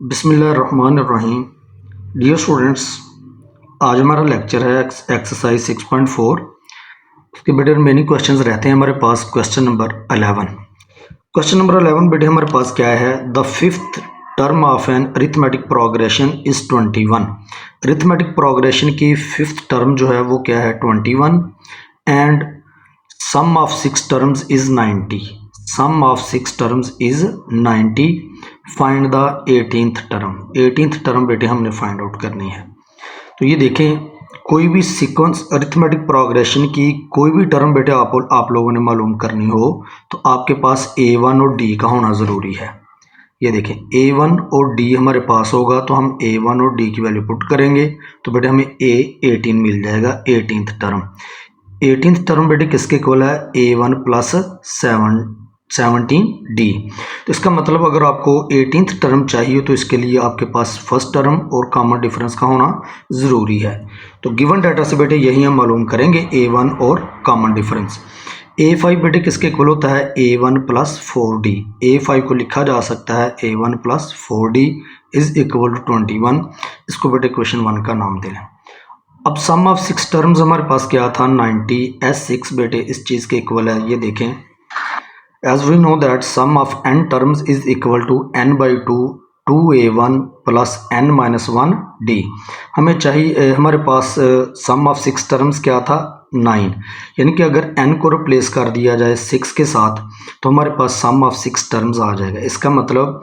बिस्मिल्लाहिर्रहमानिर्रहीम। Dear students, आज हमारा लेक्चर है एक्सरसाइज 6.4। उसके बेटे रिमेनिंग क्वेश्चंस रहते हैं हमारे पास। क्वेश्चन नंबर 11 बेटे हमारे पास क्या है? The fifth term of an arithmetic progression is 21। Arithmetic progression की फिफ्थ टर्म जो है वो क्या है? 21। And sum of six terms is 90। Sum of six terms is 90। Find the 18th term. 18th term बेटे हमने फाइंड आउट करनी है। तो ये देखें, कोई भी सीक्वेंस अरिथमेटिक प्रोग्रेशन की कोई भी टर्म बेटे आप लोगों ने मालूम करनी हो तो आपके पास A1 और D का होना ज़रूरी है। ये देखें, A1 और D हमारे पास होगा तो हम A1 और D की वैल्यू पुट करेंगे तो बेटे हमें A18 मिल जाएगा। 18th term. 18th टर्म बेटे किसके इक्वल है? A1 plus 17D। तो इसका मतलब अगर आपको 18th टर्म चाहिए तो इसके लिए आपके पास फर्स्ट टर्म और कॉमन डिफरेंस का होना ज़रूरी है। तो गिवन डाटा से बेटे यही हम मालूम करेंगे, A1 और कॉमन डिफरेंस। A5 बेटे किसके इक्वल होता है? A1 plus 4D। A5 को लिखा जा सकता है A1 plus 4D is equal to 21। इसको बेटे क्वेश्चन 1 का नाम दे लें। अब सम ऑफ सिक्स टर्म्स हमारे पास क्या था? 90। S6 बेटे इस चीज़ के इक्वल है। ये देखें, as we know that sum of n terms is equal to n by 2 2a1 plus n minus 1 d। हमें चाहिए, हमारे पास सम ऑफ सिक्स टर्म्स क्या था? 9। यानी कि अगर n को रिप्लेस कर दिया जाए 6 के साथ तो हमारे पास सम ऑफ सिक्स टर्म्स आ जाएगा। इसका मतलब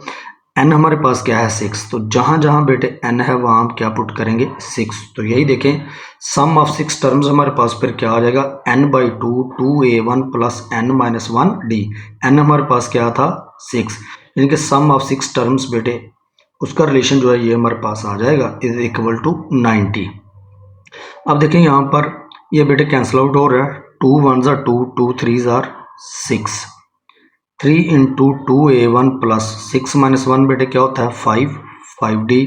n हमारे पास क्या है? 6। तो जहाँ जहाँ बेटे n है वहाँ हम क्या पुट करेंगे? 6। तो यही देखें, सम ऑफ सिक्स टर्म्स हमारे पास फिर क्या आ जाएगा? n by 2 2a1 plus n minus 1 d। n हमारे पास क्या था? 6। यानी कि सम ऑफ सिक्स टर्म्स बेटे उसका रिलेशन जो है ये हमारे पास आ जाएगा इज इक्वल टू 90। अब देखें यहाँ पर ये बेटे कैंसिल आउट हो रहा है। 2 1s are 2 2 3s are 6। 3 into 2a1 plus 6 minus 1 बेटे क्या होता है? 5। 5d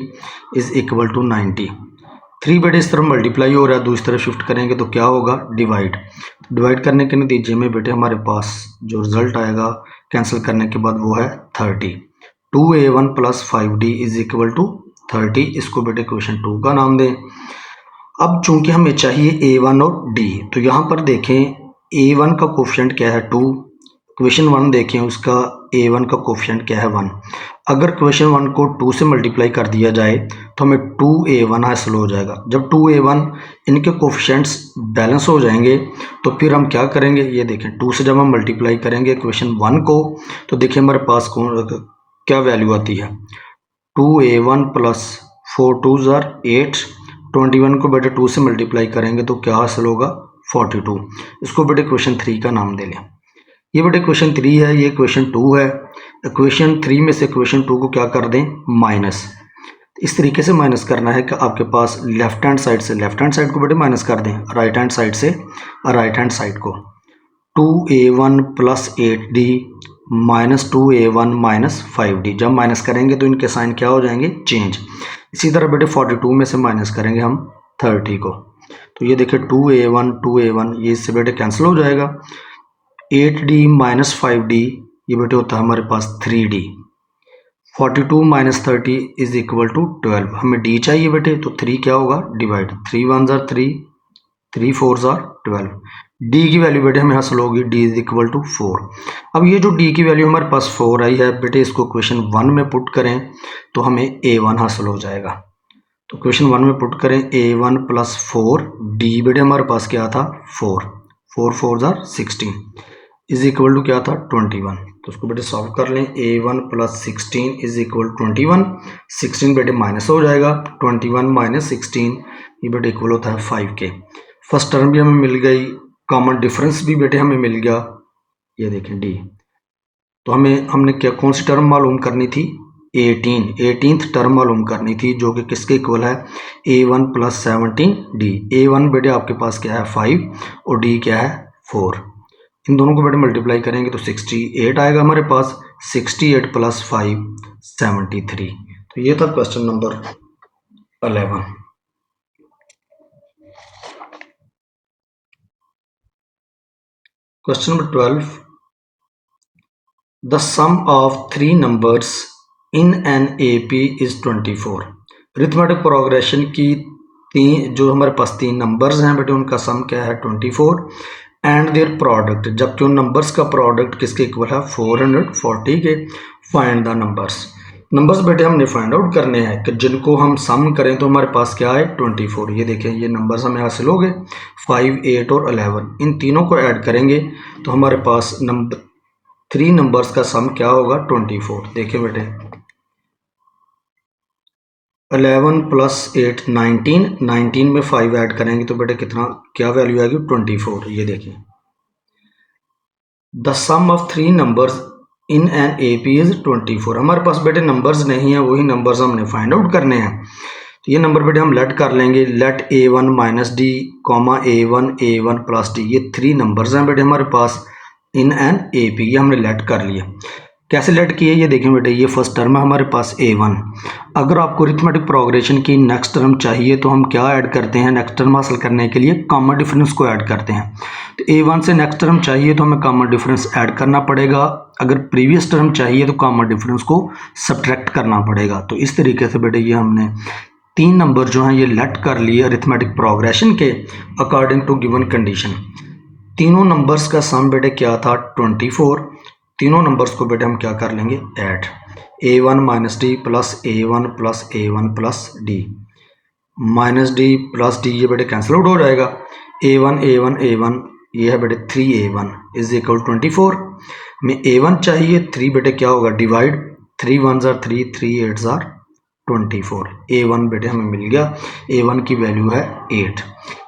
is equal to 90। 3 बेटे इस तरफ मल्टीप्लाई हो रहा है, दूसरी तरफ शिफ्ट करेंगे तो क्या होगा? डिवाइड। डिवाइड करने के नतीजे में बेटे हमारे पास जो रिजल्ट आएगा कैंसिल करने के बाद वो है 30। 2a1 plus 5d is equal to 30। इसको बेटे क्वेश्चन 2 का नाम दें। अब चूंकि हमें चाहिए A1 और D, तो यहाँ पर देखें A1 का कोफिशिएंट क्या है? 2। क्वेश्चन 1 देखें, उसका A1 का कोफिशिएंट क्या है? 1। अगर क्वेश्चन 1 को 2 से मल्टीप्लाई कर दिया जाए तो हमें 2A1 हासिल हो जाएगा। जब 2A1 इनके कोफिशिएंट्स बैलेंस हो जाएंगे तो फिर हम क्या करेंगे? ये देखें, 2 से जब हम मल्टीप्लाई करेंगे क्वेश्चन 1 को तो देखिए हमारे पास क्या वैल्यू आती है? 2A1 plus 4 2s are 8। 21 को बेटे 2 से मल्टीप्लाई करेंगे तो क्या हासिल होगा? 42। इसको बेटे क्वेश्चन 3 का नाम दे लें। ये बेटे क्वेश्चन 3 है, ये क्वेश्चन 2 है। क्वेश्चन 3 में से क्वेश्चन 2 को क्या कर दें? माइनस। इस तरीके से माइनस करना है कि आपके पास लेफ्ट हैंड साइड से लेफ्ट हैंड साइड को बेटे माइनस कर दें, राइट हैंड साइड से राइट हैंड साइड को। 2a1 plus 8d minus 2a1 minus 5d। जब माइनस करेंगे तो इनके साइन क्या हो जाएंगे? चेंज। इसी तरह बेटे 42 में से माइनस करेंगे हम 30 को, तो ये देखिए 2a1 ये इससे बेटे कैंसिल हो जाएगा। 8d माइनस 5d ये बेटे होता है हमारे पास 3d। 42 minus 30 is equal to 12। हमें d चाहिए बेटे, तो 3 क्या होगा? Divide. 3 1s are 3 3 4s are 12। d की वैल्यू बेटे हमें हासिल होगी d इज इक्वल टू 4। अब ये जो d की वैल्यू हमारे पास 4 आई है बेटे, इसको क्वेश्चन 1 में पुट करें तो हमें A1 हासिल हो जाएगा। तो क्वेश्चन 1 में पुट करें A1 प्लस 4d बेटे हमारे पास क्या था? 4 4 4s are 16 is equal to क्या था? 21। तो उसको बेटे सॉल्व कर लें। A1 plus 16 is equal 21। 16 बेटे माइनस हो जाएगा, 21 माइनस 16 ये बेटे इक्वल होता है 5 के। फर्स्ट टर्म भी हमें मिल गई, कॉमन डिफरेंस भी बेटे हमें मिल गया। ये देखें D। तो हमने क्या कौन सी टर्म मालूम करनी थी? 18th टर्म मालूम करनी थी जो कि किसके इक्वल है? A1 plus 17D। A1 बेटे आपके पास क्या है? 5 और D क्या है? 4। इन दोनों को बेटे मल्टीप्लाई करेंगे तो 68 आएगा हमारे पास। 68 प्लस 5 73। तो ये था question number 11। Question number 12, the sum of three numbers in an A P is 24। Arithmetic progression की जो हमारे पास तीन नंबर्स हैं बेटे उनका सम क्या है 24 एंड देयर प्रोडक्ट, जबकि उन नंबर्स का प्रोडक्ट किसके इक्वल है 440 के। फाइंड द नंबर्स बेटे हमने फाइंड आउट करने हैं कि जिनको हम सम करें तो हमारे पास क्या है 24। ये देखें ये नंबर्स हमें हासिल हो गए 5, 8 और 11। इन तीनों को ऐड करेंगे तो हमारे पास थ्री नंबर्स का सम क्या होगा 24। देखिए बेटे 11 प्लस 8 19 में 5 ऐड करेंगे तो बेटे कितना क्या वैल्यू आएगी 24। ये देखिए the sum of three numbers in an A P is 24। हमारे पास बेटे नंबर्स नहीं है, वही नंबर्स हमने फाइंड आउट करने हैं। तो ये नंबर बेटे हम लेट कर लेंगे, let a1 minus d comma a1 plus d. ये थ्री नंबर्स हैं बेटे हमारे पास इन एन ए पी, ये हमने लेट कर लिया। कैसे लेट किए ये देखें बेटे, ये फर्स्ट टर्म है हमारे पास a1। अगर आपको अरिथमेटिक प्रोग्रेशन की नेक्स्ट टर्म चाहिए तो हम क्या ऐड करते हैं, नेक्स्ट टर्म हासिल करने के लिए कॉमन डिफरेंस को ऐड करते हैं। तो a1 से नेक्स्ट टर्म चाहिए तो हमें कॉमन डिफरेंस ऐड करना पड़ेगा, अगर प्रीवियस टर्म चाहिए तो कॉमन डिफरेंस को सब्ट्रैक्ट करना पड़ेगा। तो इस तरीके से बेटे ये हमने तीन नंबर जो हैं ये लेट कर लिए अरिथमेटिक प्रोग्रेशन के अकॉर्डिंग टू गिवन कंडीशन। तीनों नंबर्स का सम बेटे क्या था 24। तीनों नंबर्स को बेटे हम क्या कर लेंगे add, a1 minus D plus a1 plus D minus D plus d, ये बेटे कैंसिल आउट हो जाएगा। a1 ये है बेटे 3a1 इज इक्वल 24। हमें a1 चाहिए, 3 बेटे क्या होगा divide, 3 1s are 3, 3 8s are 24। a1 बेटे हमें मिल गया, a1 की वैल्यू है 8।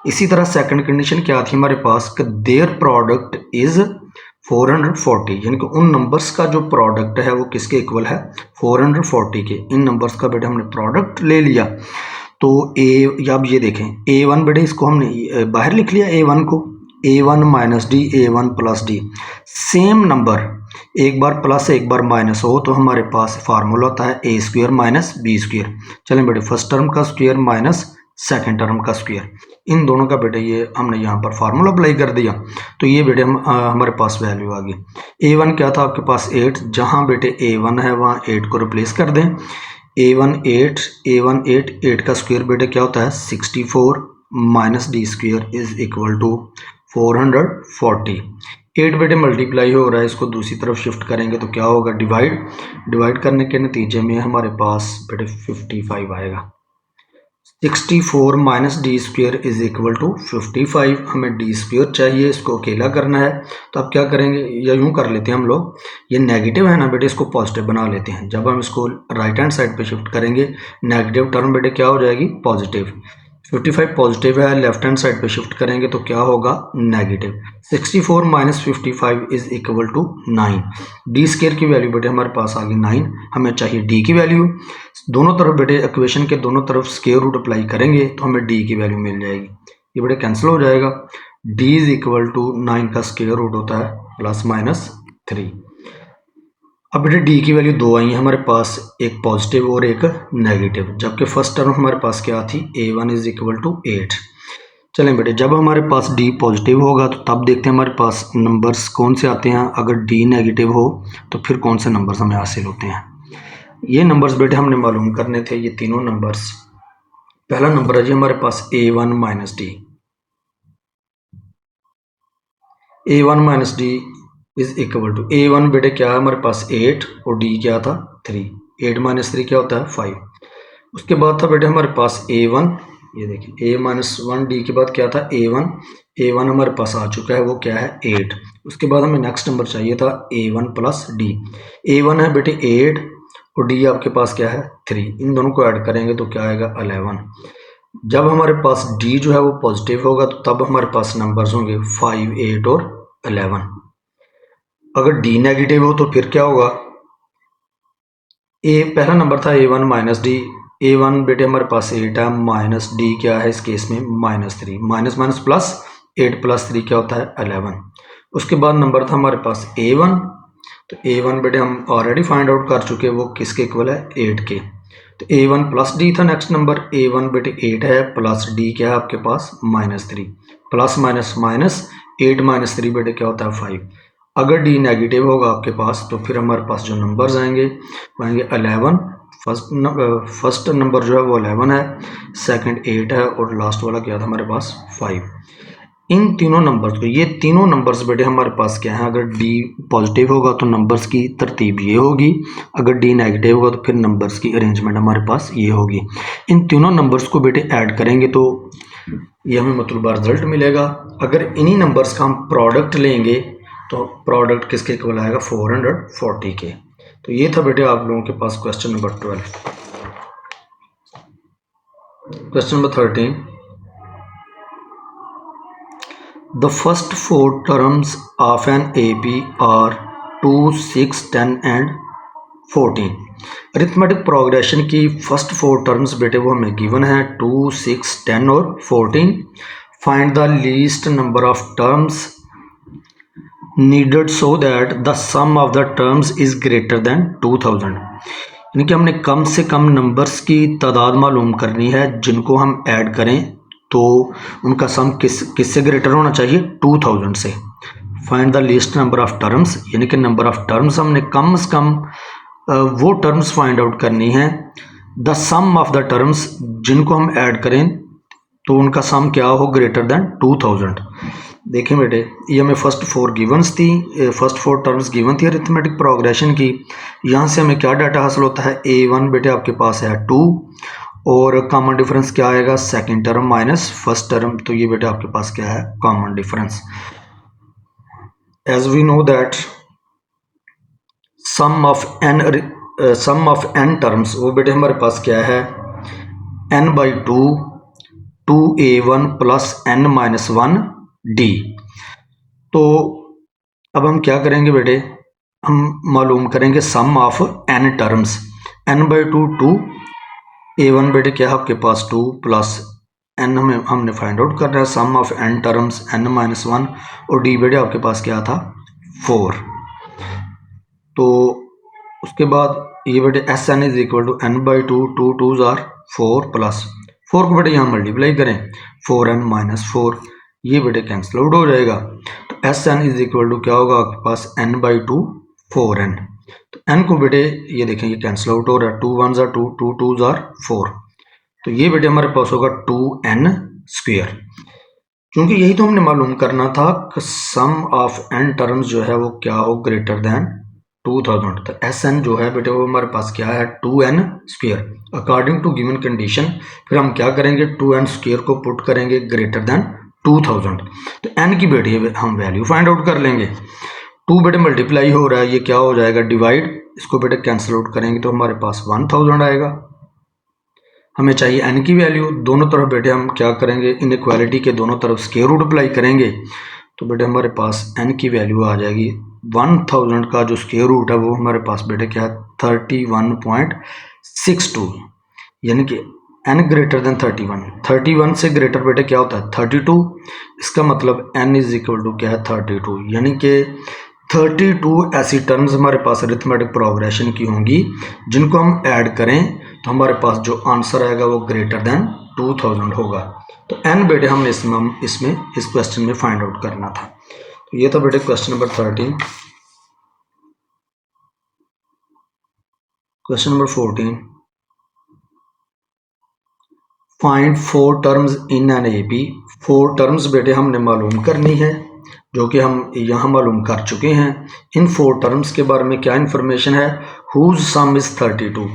इसी तरह सेकंड कंडीशन क्या थी हमारे पास कि देयर प्रोडक्ट इज 440, यानी कि उन नंबर्स का जो प्रोडक्ट है वो किसके इक्वल है 440 के। इन नंबर्स का बेटे हमने प्रोडक्ट ले लिया। तो अब ये देखें a1 बेटे इसको हमने बाहर लिख लिया, a1 को a1 minus d a1 plus D. Same number एक बार प्लस एक बार माइनस हो तो हमारे पास फार्मूला होता है a square minus B square. चलें बेटे फर्स्ट टर्म का स्क्वायर माइनस सेकेंड टर्म का स्क्वायर, इन दोनों का बेटे ये हमने यहाँ पर फार्मूला अप्लाई कर दिया। तो ये बेटे हमारे पास वैल्यू आ गई। a1 क्या था आपके पास 8, जहाँ बेटे a1 है वहाँ 8 को रिप्लेस कर दें। a1 8 का स्क्वायर बेटे क्या होता है 64 minus d square is equal to 440। 8 बेटे मल्टीप्लाई हो रहा है, इसको दूसरी तरफ शिफ्ट करेंगे तो क्या होगा डिवाइड करने के नतीजे में हमारे पास बेटे 55 आएगा। 64 minus d square is equal to 55। हमें डी स्क्वायर चाहिए, इसको अकेला करना है। तो अब क्या करेंगे, या यूँ कर लेते हैं हम लोग, ये नेगेटिव है ना बेटे इसको पॉजिटिव बना लेते हैं। जब हम इसको राइट हैंड साइड पे शिफ्ट करेंगे नेगेटिव टर्म बेटे क्या हो जाएगी पॉजिटिव। 55 पॉजिटिव है, लेफ्ट हैंड साइड पे शिफ्ट करेंगे तो क्या होगा negative. 64 minus 55 is equal to 9। D square की वैल्यू बेटे हमारे पास आ गई 9। हमें चाहिए डी की वैल्यू। दोनों तरफ बेटे इक्वेशन के दोनों तरफ स्क्वायर रूट अप्लाई करेंगे तो हमें डी की वैल्यू मिल जाएगी। ये बेटे कैंसिल हो जाएगा। डी इज इक्वल टू 9 का स्क्वायर रूट होता है +-3। अब बेटे डी की वैल्यू 2 आई है हमारे पास, एक पॉजिटिव और एक नेगेटिव, जबकि फर्स्ट टर्म हमारे पास क्या थी a1 इज इक्वल टू 8। चलें बेटे जब हमारे पास डी पॉजिटिव होगा तो तब देखते हैं हमारे पास नंबर्स कौन से आते हैं। अगर डी नेगेटिव हो तो फिर कौन से नंबर्स हमें हासिल होते हैं। ये नंबर्स बेटे हमने मालूम करने थे, ये तीनों नंबर्स। पहला नंबर है जी हमारे पास a1 minus d. a1 minus d is equal to a1 बेटे क्या है हमारे पास 8 और d क्या था 3। 8 माइनस 3 क्या होता है 5। उसके बाद था बेटे हमारे पास a1, ये देखिए a-1 d के बाद क्या था a1 हमारे पास आ चुका है, वो क्या है 8। उसके बाद हमें नेक्स्ट नंबर चाहिए था a1 प्लस डी। a1 है बेटे 8 और d आपके पास क्या है 3। इन दोनों को ऐड करेंगे तो क्या आएगा 11। जब हमारे पास d जो है वो पॉजिटिव होगा तो तब हमारे पास नंबर्स होंगे 5, 8 और 11। अगर d नेगेटिव हो तो फिर क्या होगा, पहला नंबर था a1 माइनस डी। a1 बेटे हमारे पास 8 है, माइनस d क्या है इस केस में -3। माइनस प्लस 8 प्लस 3 क्या होता है 11। उसके बाद नंबर था हमारे पास a1, तो a1 बेटे हम ऑलरेडी फाइंड आउट कर चुके हैं, वो किसके इक्वल है 8 के। तो a1 प्लस d था नेक्स्ट नंबर। a1 बेटे 8 है प्लस d क्या है आपके पास -3। प्लस माइनस 8 - 3 बेटे क्या होता है 5। अगर डी नेगेटिव होगा आपके पास तो फिर हमारे पास जो नंबर्स आएंगे वो आएंगे 11, फर्स्ट नंबर जो है वो 11 है, सेकंड 8 है और लास्ट वाला क्या था हमारे पास 5। इन तीनों नंबर्स को, ये तीनों नंबर्स बेटे हमारे पास क्या है, अगर डी पॉजिटिव होगा तो नंबर्स की तरतीब ये होगी, अगर डी नेगेटिव होगा तो फिर नंबर्स की अरेंजमेंट हमारे पास ये होगी। इन तीनों नंबर्स को बेटे ऐड करेंगे तो ये हमें मतलूबा रिजल्ट मिलेगा। अगर इन्हीं नंबर्स का हम प्रोडक्ट लेंगे तो प्रोडक्ट किसके इक्वल आएगा, 440 के। तो ये था बेटे आप लोगों के पास question number 12। Question number 13, the first four terms of an AP are 2, 6, 10 and 14। Arithmetic progression की फर्स्ट 4 टर्म्स बेटे वो हमें गिवन है 2, 6, 10 और 14। Find the least number of terms needed so that the sum of the terms is greater than 2000। यानी कि हमने कम से कम नंबर्स की तादाद मालूम करनी है जिनको हम ऐड करें तो उनका सम किससे ग्रेटर होना चाहिए, 2000 से। Find the least number of terms, यानी कि नंबर ऑफ टर्म्स हमने कम से कम वो टर्म्स फाइंड आउट करनी है, the sum of the terms जिनको हम ऐड करें तो उनका सम क्या हो, ग्रेटर देन 2000। देखें बेटे ये हमें फर्स्ट 4 गिवन्स थी, फर्स्ट 4 टर्म्स गिवन थी अरिथमेटिक प्रोग्रेशन की। यहाँ से हमें क्या डाटा हासिल होता है, A1 बेटे आपके पास है 2 और कॉमन डिफरेंस क्या आएगा, second term minus first term. तो ये बेटा आपके पास क्या है, common difference. As we know that sum of n terms वो बेटे हमारे पास क्या है, n/2 2A1 प्लस n-1d। तो अब हम क्या करेंगे बेटे, हम मालूम करेंगे सम of n terms. n/2 2A1 बेटे क्या है आपके पास 2 प्लस n हमने फाइंड आउट करना है, सम ऑफ n टर्म्स n-1 और d बेटे आपके पास क्या था 4। तो उसके बाद ये बेटे Sn is equal to n/2 2 2s are 4 plus 4 को बेटे यहाँ मल्टीप्लाई करें 4n-4, ये बेटे कैंसिल आउट हो जाएगा। तो Sn इज इक्वल टू क्या होगा आपके पास n/2 4n। तो n को बेटे ये देखें ये कैंसिल आउट हो रहा है, 2 1s आर 2 2 2s आर 4। तो ये बेटे हमारे पास होगा 2n²। क्योंकि यही तो हमने मालूम करना था कि सम ऑफ n टर्म्स जो है वो क्या हो, ग्रेटर देन 2000। तो Sn जो है बेटे वो हमारे पास क्या है 2n² according to given condition. फिर हम क्या करेंगे 2n² को पुट करेंगे ग्रेटर देन 2000। तो n की बेटे हम वैल्यू फाइंड आउट कर लेंगे। 2 बेटे मल्टीप्लाई हो रहा है, ये क्या हो जाएगा डिवाइड, इसको बेटे कैंसिल आउट करेंगे तो हमारे पास 1000 आएगा। हमें चाहिए n की वैल्यू, दोनों तरफ बेटे हम क्या करेंगे, इनइक्वालिटी के दोनों तरफ स्क्वायर रूट अप्लाई करेंगे तो बेटे हमारे पास n की वैल्यू आ जाएगी 1000 का जो स्क्वायर रूट है वो हमारे पास बेटे क्या है 31.62। यानी कि n ग्रेटर देन 31 से ग्रेटर बेटे क्या होता है 32। इसका मतलब n इज इक्वल टू क्या है 32। यानी कि 32 ऐसी टर्म्स हमारे पास अरिथमेटिक प्रोग्रेशन की होंगी जिनको हम ऐड करें तो हमारे पास जो आंसर आएगा वो ग्रेटर देन 2000 होगा। तो n बेटे हमने इसमें इस क्वेश्चन में फाइंड आउट करना था। तो ये था बेटे question number 13। Question number 14, find 4 terms in an AP। 4 terms बेटे हमने मालूम करनी है जो कि हम यहाँ मालूम कर चुके हैं। इन 4 टर्म्स के बारे में क्या इन्फॉर्मेशन है, हुज सम इज 32।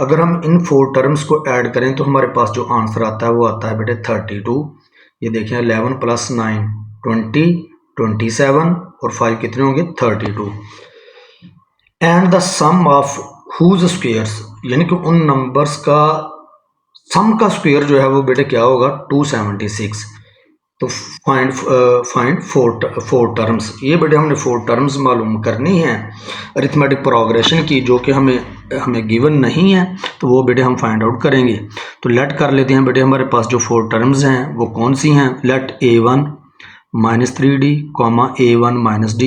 अगर हम इन 4 टर्म्स को ऐड करें तो हमारे पास जो आंसर आता है वो आता है बेटे 32। ये देखें 11 प्लस 9 20 27 और 5 कितने होंगे 32। And the sum of whose squares, यानी कि उन नंबर्स का सम का स्क्वायर जो है वो बेटे क्या होगा 276। तो फाइंड 4 टर्म्स, ये बेटे हमने 4 टर्म्स मालूम करनी है अरिथमेटिक प्रोग्रेशन की जो कि हमें गिवन नहीं है, तो वो बेटे हम फाइंड आउट करेंगे। तो लेट कर लेते हैं बेटे हमारे पास जो 4 टर्म्स हैं वो कौन सी हैं। Let A1 -3d, A1 -d,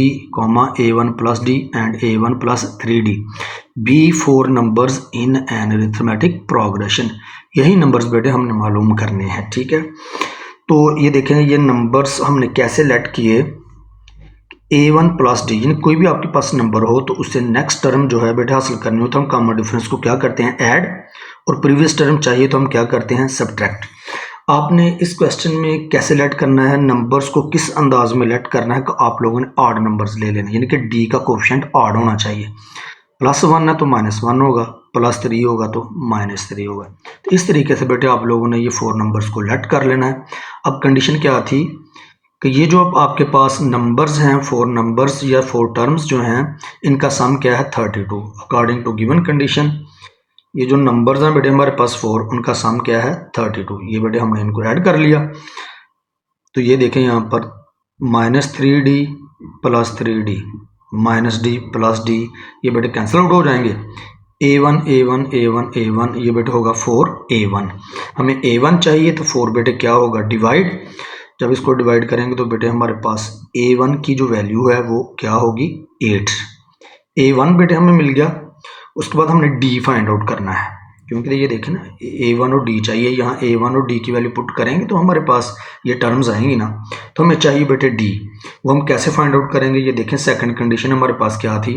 A1 + d and A1 + 3d be 4 numbers in an arithmetic progression. यही नंबर्स बेटे हमने मालूम करने हैं, ठीक है। तो ये देखें ये नंबर्स हमने कैसे लेट किए। A1 प्लस डी, यानी कोई भी आपके पास नंबर हो तो उससे नेक्स्ट टर्म जो है बेटे हासिल करनी हो तो हम कॉमन डिफरेंस को क्या करते हैं, ऐड, और प्रीवियस टर्म चाहिए तो हम क्या करते हैं, सब्ट्रैक्ट। आपने इस क्वेश्चन में कैसे लेट करना है, नंबर्स को किस अंदाज में लेट करना है कि आप लोगों ने ऑड नंबर्स ले लेना, यानी कि डी का कोफिशिएंट ऑड होना चाहिए। +1 है तो -1 होगा, +3 होगा तो -3 होगा। तो इस तरीके से बेटे आप लोगों ने ये 4 नंबर्स को लेट कर लेना है। अब कंडीशन क्या थी कि ये जो आपके पास नंबर्स हैं, 4 नंबर्स या 4 टर्म्स जो हैं, इनका सम क्या है, 32 अकॉर्डिंग टू गिवन कंडीशन। ये जो नंबर्स हैं बेटे हमारे पास 4, उनका सम क्या है, 32। ये बेटे हमने इनको ऐड कर लिया तो ये देखें यहाँ पर -3d + 3d -d + d, ये बेटे कैंसिल आउट हो जाएंगे। a1 a1 a1 a1, ये बेटे होगा 4a1। हमें a1 चाहिए तो 4 बेटे क्या होगा, डिवाइड। जब इसको डिवाइड करेंगे तो बेटे हमारे पास a1 की जो वैल्यू है वो क्या होगी, 8। a1 बेटे हमें मिल गया। उसके बाद हमने d फाइंड आउट करना है, क्योंकि ये देखें ना a1 और d चाहिए। यहाँ a1 और d की वैल्यू पुट करेंगे तो हमारे पास ये टर्म्स आएंगी ना, तो हमें चाहिए बेटे d। वो हम कैसे फाइंड आउट करेंगे, ये देखें सेकंड कंडीशन हमारे पास क्या थी,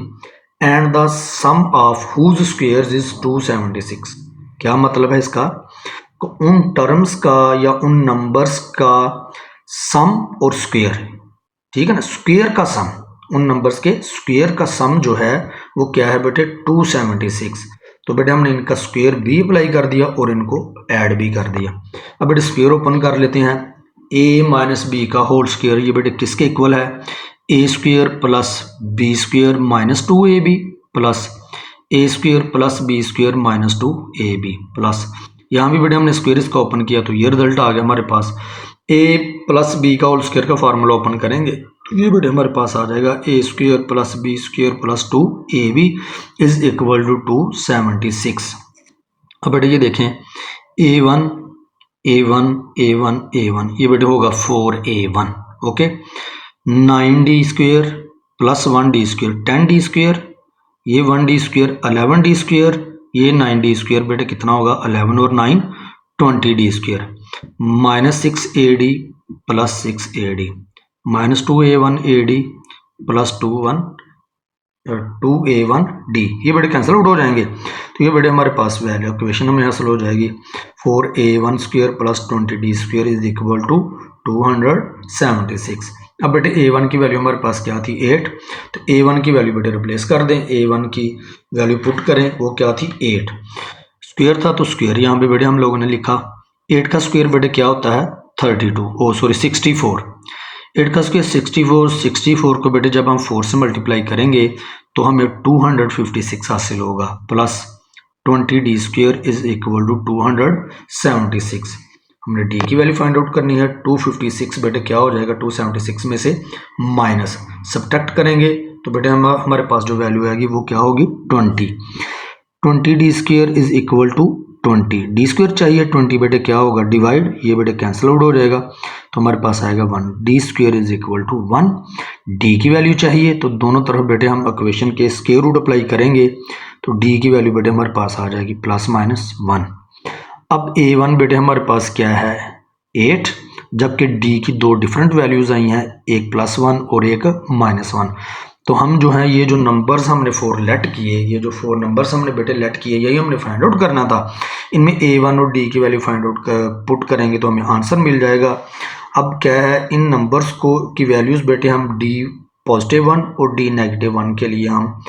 and the sum of whose squares is 276। क्या मतलब है इसका, उन टर्म्स का या उन नंबर्स का सम और स्क्वायर, ठीक है ना, स्क्वायर का सम, उन नंबर्स के स्क्वायर का सम जो है वो क्या है बेटे, 276। तो बेटे हमने इनका स्क्वायर भी अप्लाई कर दिया और इनको ऐड भी कर दिया। अब बेटे स्क्वायर ओपन कर लेते हैं, a - b का होल स्क्वायर, ये बेटे किसके इक्वल है, a² + b² - 2ab plus a² + b² - 2ab plus, यहाँ भी बेटे हमने स्क्वायर इसका ओपन किया तो ये रिजल्ट आ गया हमारे पास। a + b का होल स्क्वायर का फार्मूला ओपन करेंगे तो ये बेटे हमारे पास आ जाएगा a² + b² + 2ab = 276। अब बेटे ये देखें a1 a1 a1 a1, ये बेटे होगा 4a1। Okay, 9d² + 1d², 10d², ये 1d², 11d², ये 9d², बेटे कितना होगा, 11 और 9 20d², -6ad + 6ad -2a1ad + 2a1d, ये बेटे कैंसिल आउट हो जाएंगे। तो ये बेटे हमारे पास वैल्यू इक्वेशन हमें हासिल हो जाएगी, 4a1² + 20d² = 276। अब बेटे a1 की वैल्यू हमारे पास क्या थी, 8। तो a1 की वैल्यू बेटे रिप्लेस कर दें, a1 की वैल्यू पुट करें, वो क्या थी, 8। स्क्वायर था तो स्क्वायर यहाँ पे बेटे हम लोगों ने लिखा। 8 का स्क्वायर बेटे क्या होता है, 64। 8 का स्क्वायर 64। 64 को बेटे जब हम 4 से मल्टीप्लाई करेंगे तो हमें 256 हासिल होगा, प्लस 20d² = 276। हमने d की वैल्यू फाइंड आउट करनी है, 256 बेटे क्या हो जाएगा, 276 में से माइनस सब्ट्रैक्ट करेंगे तो बेटे हमारे पास जो वैल्यू आएगी वो क्या होगी, 20। 20d² = 20, d² चाहिए, 20 बेटे क्या होगा, डिवाइड, ये बेटे कैंसिल आउट हो जाएगा तो हमारे पास आएगा 1, d² = 1। d की वैल्यू चाहिए तो दोनों तरफ बेटे हम इक्वेशन के स्क्वायर रूट अप्लाई करेंगे तो d की वैल्यू बेटे हमारे पास आ जाएगी +-1। अब a1 बेटे हमारे पास क्या है, 8, जबकि d की 2 डिफरेंट वैल्यूज़ आई हैं, एक +1 और एक -1। तो हम जो है ये जो नंबर्स हमने 4 लेट किए, ये जो 4 नंबर्स हमने बेटे लेट किए, यही हमने फाइंड आउट करना था। इनमें a1 और d की वैल्यू फाइंड आउट पुट करेंगे तो हमें आंसर मिल जाएगा। अब क्या है, इन नंबर्स को की वैल्यूज़ बेटे हम d +1 और d -1 के लिए हम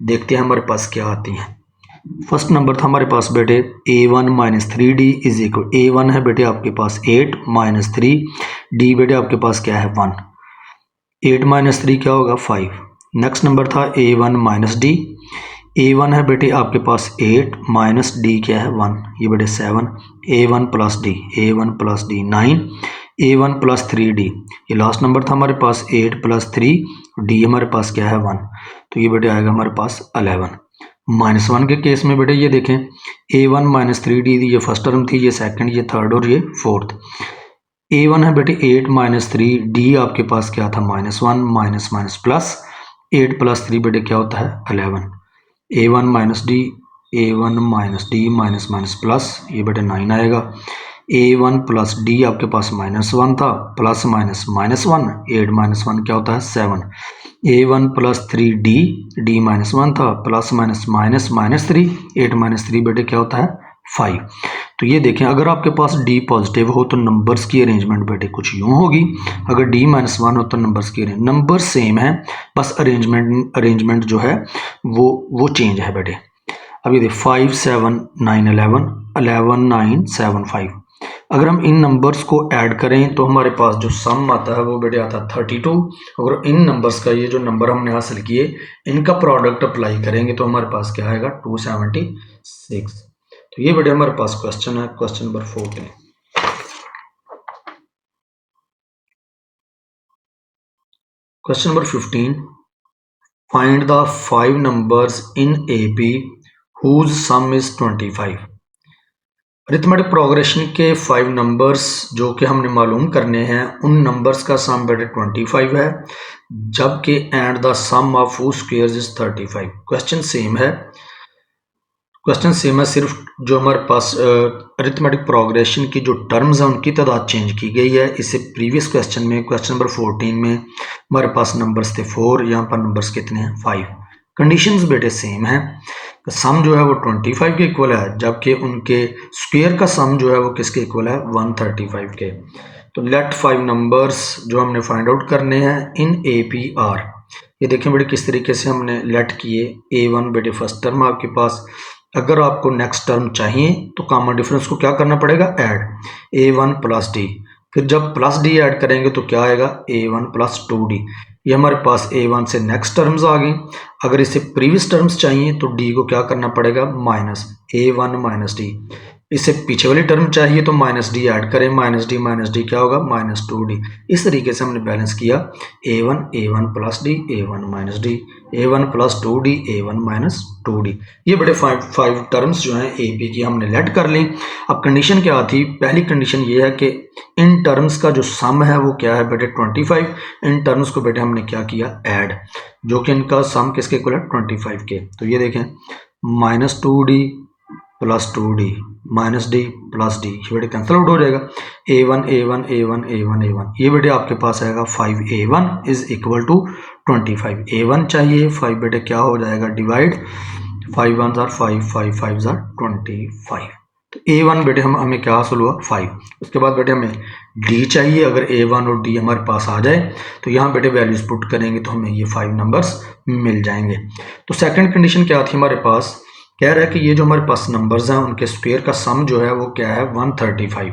देखते हैं हमारे पास क्या आती हैं। फर्स्ट नंबर था हमारे पास बेटे a1 - 3d = a1 है बेटे आपके पास 8 - 3, d बेटे आपके पास क्या है, 1। 8 - 3 क्या होगा, 5। नेक्स्ट नंबर था a1 - d, a1 है बेटे आपके पास 8 माइनस d क्या है, 1, ये बेटे 7। a1 + d, a1 + d 9, a1 + 3d, ये लास्ट नंबर था हमारे पास 8 + 3, d हमारे पास क्या है, 1, तो ये बेटे आएगा हमारे पास 11। -1 के केस में बेटे ये देखें a1 - 3d, ये फर्स्ट टर्म थी, ये सेकंड, ये थर्ड और ये फोर्थ। a1 है बेटे 8 - 3, d आपके पास क्या था, -1 माइनस प्लस 8 + 3 बेटे क्या होता है, 11। a1 - d, a1 - d minus plus, ये बेटे 9 आएगा। a1 + d आपके पास -1 था, प्लस माइनस -1, 8 - 1 क्या होता है, 7। A1 plus 3D, D minus 1 था, plus minus minus minus 3, 8 minus 3 बेटे क्या होता है 5। तो ये देखें अगर आपके पास D पॉजिटिव हो तो नंबर्स की अरेंजमेंट बेटे कुछ यूँ होगी, अगर D माइनस 1 हो तो नंबर्स की नंबर सेम है, बस अरेंजमेंट जो है वो चेंज है बेटे। अब ये 5 7 9 11 11 9 7 5, अगर हम इन नंबर्स को ऐड करें तो हमारे पास जो सम आता है वो बेटे आता है 32। अगर इन नंबर्स का ये जो नंबर हमने हासिल किए इनका प्रोडक्ट अप्लाई करेंगे तो हमारे पास क्या आएगा 276। तो ये बेटे हमारे पास क्वेश्चन है, question number 14। Question number 15, find the 5 numbers in AP whose sum is 25। Arithmetic progression के 5 नंबर्स जो कि हमने मालूम करने हैं, उन नंबर्स का सम बेटे 25 है, जबकि and the sum of whose squares is 35। Question same है, सिर्फ जो हमारे पास अरिथमेटिक प्रोग्रेशन की जो टर्म्स हैं उनकी तादाद चेंज की गई है। इससे प्रीवियस क्वेश्चन में, क्वेश्चन नंबर 14 में हमारे पास नंबर्स थे 4, यहाँ पर नंबर्स कितने हैं 5। कंडीशंस बेटे सेम है, सम जो है वो 25 के इक्वल है, जबकि उनके स्क्वायर का सम जो है वो किसके इक्वल है 135 के। तो लेट 5 नंबर्स जो हमने फाइंड आउट करने हैं इन AP आर, ये देखें बेटे किस तरीके से हमने लेट किए। A1 बेटे फर्स्ट टर्म आपके पास, अगर आपको नेक्स्ट टर्म चाहिए तो कॉमन डिफरेंस को क्या करना पड़ेगा ऐड, A1 प्लस D, फिर जब प्लस D ऐड करेंगे तो क्या आएगा A1 प्लस 2D। ये हमारे पास A1 से नेक्स्ट टर्म्स आ गई। अगर इसे प्रीवियस टर्म्स चाहिए तो D को क्या करना पड़ेगा माइनस A1 माइनस D। इससे पीछे वाली टर्म चाहिए तो माइनस D ऐड करें, माइनस D क्या होगा माइनस 2D। इस तरीके से हमने बैलेंस किया A1 plus D, A1 minus D, A1 plus 2D, A1 minus 2D। ये बड़े 5 टर्म्स जो हैं AP की हमने लेट कर ली। अब कंडीशन क्या थी, पहली कंडीशन ये है कि इन टर्म्स का जो सम है वो क्या है बेटे 25। इन टर्म्स को बेटे हमने क्या किया ऐड, जो कि इनका सम किसके इक्वल है 25 के। तो ये देखें minus 2D plus 2D minus D plus D, ये बेटे कैंसिल आउट हो जाएगा। A1 ये बेटे आपके पास आएगा 5A1 is equal to 25। A1 चाहिए, 5 बेटे क्या हो जाएगा डिवाइड, 5 1 जार 5, 5 5 जार 25। तो A1 बेटे हमें क्या हासिल हुआ 5। उसके बाद बेटे हमें D चाहिए, अगर A1 और D हमारे पास आ जाए तो यहाँ बेटे वैल्यूज पुट करेंगे तो हमें ये 5 नंबर्स मिल जाएंगे। तो सेकंड कंडीशन क्या थी हमारे पास, कह रहा है कि ये जो हमारे पास नंबर्स हैं उनके स्क्वायर का सम जो है वो क्या है 135।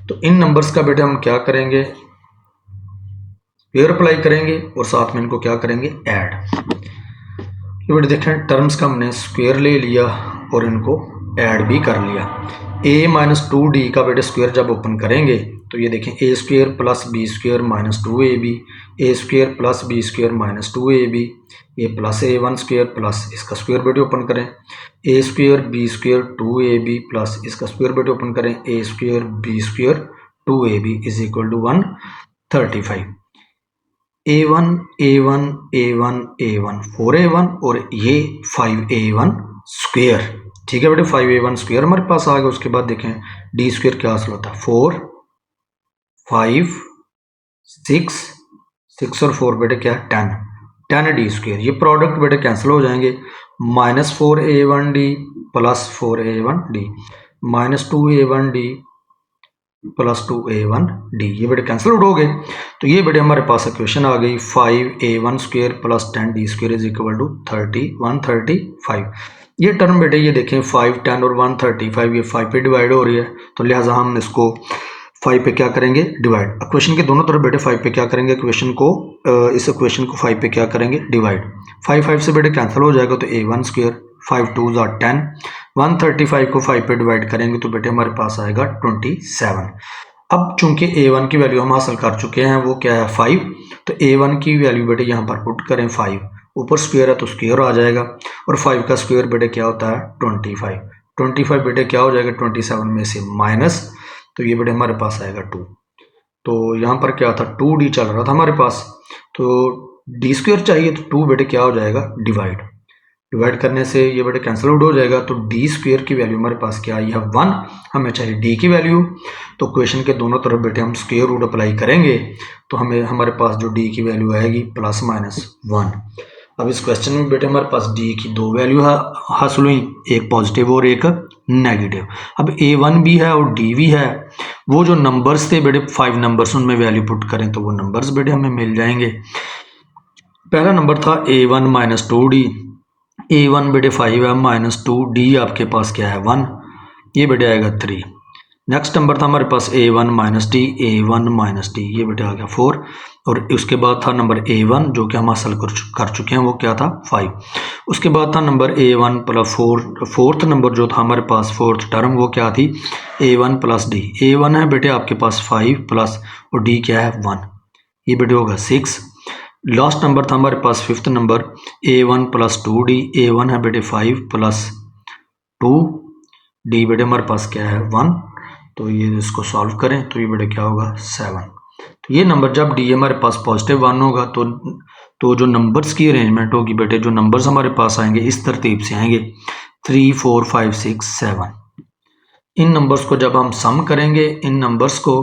तो इन नंबर्स का बेटे हम क्या करेंगे स्क्वायर अप्लाई करेंगे और साथ में इनको क्या करेंगे ऐड। ये बेटे देखें टर्म्स का हमने स्क्वायर ले लिया और इनको ऐड भी कर लिया। A माइनस 2D का बेटे स्क्वायर जब ओपन करेंगे तो ये देखें A square plus B square minus 2AB, A square plus B square minus 2AB, ये प्लस A1 स्क्वायर प्लस इसका स्क्वायर बेटे ओपन करें A square B square 2AB plus इसका स्क्वायर बेटे ओपन करें A square B square 2AB is equal to 135। A1 4A1 और ये 5A1 square, ठीक है बेटे 5A1 स्क्वायर हमारे पास आ गया। उसके बाद देखें D स्क्वायर क्या हासिल होता है 4 5 6 और 4 बेटे क्या 10 D स्क्वायर, ये प्रोडक्ट बेटे कैंसिल हो जाएंगे। Minus 4A1D plus 4A1D minus 2A1D plus 2A1D, ये बेटे कैंसिल आउट हो गए। तो ये बेटे हमारे पास इक्वेशन आ गई 5A1 square plus 10D square is equal to 135। ये टर्म बेटे ये देखें 5 10 और 135 ये 5 पे डिवाइड हो रही है, तो लिहाजा हम इसको 5 पे क्या करेंगे डिवाइड। इक्वेशन के दोनों तरफ बेटे 5 पे क्या करेंगे इक्वेशन को, इस इक्वेशन को 5 पे क्या करेंगे डिवाइड। 5 से बेटे कैंसिल हो जाएगा तो A1 स्क्वायर 5 2 ज़ा 10, 135 को 5 पे डिवाइड करेंगे तो बेटे हमारे पास आएगा 27। अब चूंकि A1 की वैल्यू हम हासिल कर चुके हैं वो क्या है 5, तो A1 की वैल्यू बेटे यहाँ पर पुट करें 5, ऊपर स्क्वायर है तो स्क्वायर आ जाएगा और 5 का स्क्वायर बेटे क्या होता है 25 बेटे क्या हो जाएगा 27 में से माइनस, तो ये बेटे हमारे पास आएगा 2। तो यहाँ पर क्या था 2D चल रहा था हमारे पास, तो D स्क्वायर चाहिए तो 2 बेटे क्या हो जाएगा डिवाइड करने से ये बेटे कैंसिल आउट हो जाएगा। तो D स्क्वायर की वैल्यू हमारे पास क्या आई है 1, हमें चाहिए D की वैल्यू। तो क्वेश्चन के दोनों तरफ बेटे हम स्क्वायर रूट अप्लाई करेंगे तो हमें हमारे पास जो डी की वैल्यू आएगी +-1। अब इस क्वेश्चन में बेटे हमारे पास डी की दो वैल्यू हासिल हुई, एक पॉजिटिव और एक नेगेटिव। अब A1 भी है और डी भी है, वो जो नंबर्स थे बेटे 5 नंबर्स, उनमें वैल्यू पुट करें तो वो नंबर्स बेटे हमें मिल जाएंगे। पहला नंबर था A1 - 2D, A1 बेटे 5 है, -2D आपके पास क्या है 1, ये बेटे आएगा 3। नेक्स्ट नंबर था हमारे पास A1 - D, A1 - D, ये बेटे आ गया 4। और उसके बाद था नंबर A1 जो कि हम हासिल कर चुके हैं, वो क्या था 5। उसके बाद था नंबर A1 + 4, फोर्थ नंबर जो था हमारे पास, फोर्थ टर्म, वो क्या थी A1 + D। A1 है बेटे आपके पास 5 प्लस और D क्या है 1, ये बेटे होगा 6। लास्ट नंबर था हमारे पास fifth number A1 + 2D, A1 है बेटे 5 + 2D बेटे हमारे पास क्या है 1। तो ये इसको सॉल्व करें तो ये बेटे क्या होगा 7। तो ये नंबर जब डी हमारे पास +1 होगा तो जो नंबर्स की अरेंजमेंट होगी बेटे, जो नंबर्स हमारे पास आएंगे इस तरतीब से आएंगे 3 4 5 6 7। इन नंबर्स को जब हम सम करेंगे इन नंबर्स को,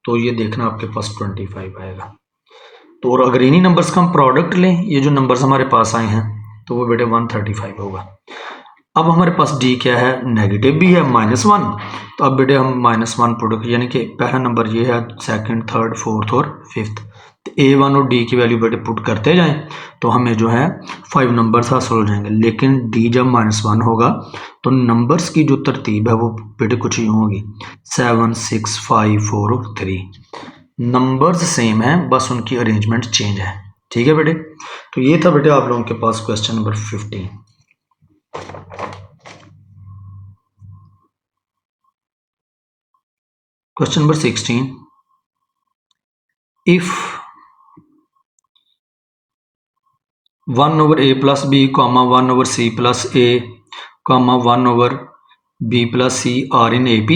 तो ये देखना आपके पास 25 आएगा। तो और अगर इन्हीं नंबर्स का हम प्रोडक्ट लें, ये जो नंबर्स हमारे पास आए हैं, तो वो बेटे 135 होगा। अब हमारे पास डी क्या है नेगेटिव भी है -1, तो अब बेटे हम -1 प्रोडक्ट, यानी कि पहला नंबर ये है, सेकंड, थर्ड, फोर्थ और फिफ्थ, तो A1 और डी की वैल्यू बेटे पुट करते जाएं तो हमें जो है 5 नंबर्स हासिल हो जाएंगे। लेकिन डी जब -1 होगा तो नंबर्स की जो तरतीब है वो बेटे कुछ यूँ होगी 7 6 5 4 और 3। नंबर्स सेम है, बस उनकी अरेंजमेंट चेंज है। ठीक है बेटे, तो ये था बेटे आप लोगों के पास question number 15। Question number 16. If 1/a + b, 1/c + a, 1/b + c are in AP,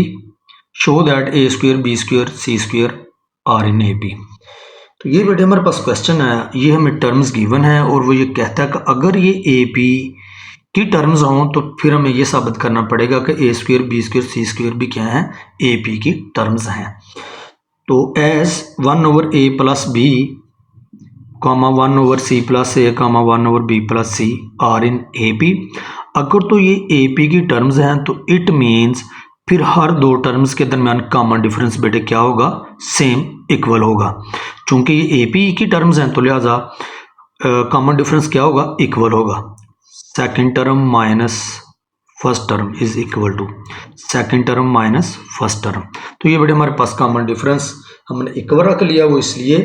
show that a² b² c² are in AP। तो ये बेटे हमारे पास क्वेश्चन है, ये हमें टर्म्स गिवन है और वो ये कहता है कि अगर ये AP की टर्म्स हों तो फिर हमें ये साबित करना पड़ेगा कि a² b² c² भी क्या है AP की टर्म्स हैं। तो as 1/a + b, 1/c + a, 1/b + c are in AP, अगर तो ये AP की टर्म्स हैं तो इट मीन्स फिर हर दो टर्म्स के दरमियान कॉमन डिफरेंस बेटे क्या होगा सेम इक्वल होगा। चूंकि ये AP की टर्म्स हैं तो लिहाजा कॉमन डिफरेंस क्या होगा इक्वल होगा। Second term minus first term is equal to second term minus first term. तो ये बेटे हमारे पास कॉमन डिफरेंस हमने इक्वल रख लिया, वो इसलिए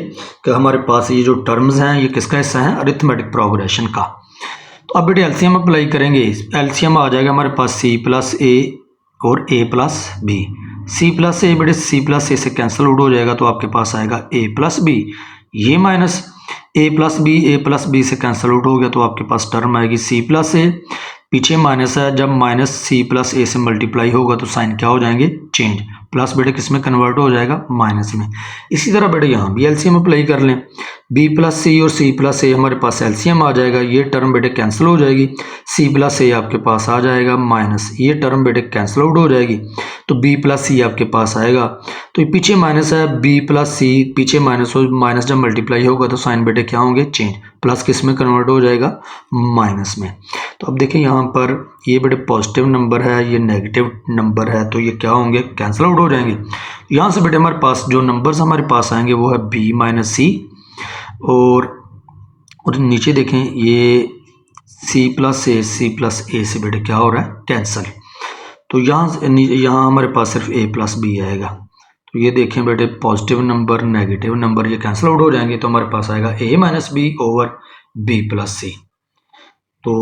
कि हमारे पास ये जो टर्म्स हैं ये किसका हिस्सा है अरिथमेटिक प्रोग्रेशन का। तो अब बेटे एलसीएम अप्लाई करेंगे, एलसीएम आ जाएगा हमारे पास c + a और a + b। c + a बेटे c + a से कैंसिल आउट हो जाएगा तो आपके पास आएगा a + b, ये माइनस a + b से कैंसिल आउट हो गया तो आपके पास टर्म आएगी c + a, पीछे माइनस है, जब -c + a से मल्टीप्लाई होगा तो साइन क्या हो जाएंगे चेंज, प्लस बेटे किस में कन्वर्ट हो जाएगा माइनस में। इसी तरह बेटे यहाँ भी एलसीएम अप्लाई कर लें, b + c और c + a हमारे पास एलसीएम आ जाएगा, ये टर्म बेटे कैंसिल हो जाएगी, c + a आपके पास आ जाएगा माइनस, ये टर्म बेटे कैंसिल आउट हो जाएगी तो b + c आपके पास आएगा। तो ये पीछे माइनस है, b + c पीछे माइनस हो, माइनस जब मल्टीप्लाई होगा तो साइन बेटे क्या होंगे चेंज, प्लस किस में कन्वर्ट हो जाएगा माइनस में। तो अब देखिए यहाँ पर ये बेटे पॉजिटिव नंबर है, ये नेगेटिव नंबर है, तो ये क्या होंगे कैंसिल आउट हो जाएंगे। यहाँ से बेटे हमारे पास जो नंबर्स हमारे पास आएंगे वो है b - c और नीचे देखें ये c + a से बेटे क्या हो रहा है कैंसिल। तो यहाँ हमारे पास सिर्फ a + b आएगा। तो ये देखें बेटे पॉजिटिव नंबर नेगेटिव नंबर ये कैंसिल आउट हो जाएंगे तो हमारे पास आएगा a - b over b + c। तो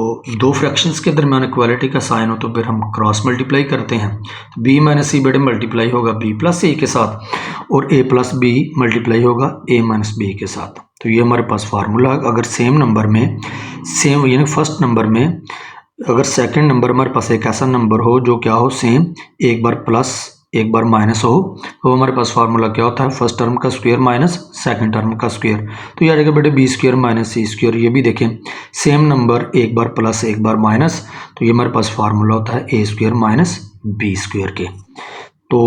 दो फ्रैक्शंस के दरमियान इक्वालिटी का साइन हो तो फिर हम क्रॉस मल्टीप्लाई करते हैं, तो b - c बेटे मल्टीप्लाई होगा b + c के साथ और a + b मल्टीप्लाई होगा a - b के साथ। तो ये हमारे पास फार्मूला, अगर सेम नंबर में सेम यानी फर्स्ट नंबर में अगर सेकंड नंबर हमारे पास एक ऐसा नंबर हो जो क्या हो सेम, एक बार प्लस एक बार माइनस हो, तो हमारे पास फार्मूला क्या होता है फर्स्ट टर्म का स्क्वायर माइनस सेकंड टर्म का स्क्वायर। तो ये आ जाएगा बेटे b² - c²। ये भी देखें सेम नंबर एक बार प्लस एक बार माइनस, तो ये हमारे पास फार्मूला होता है a² - b² के। तो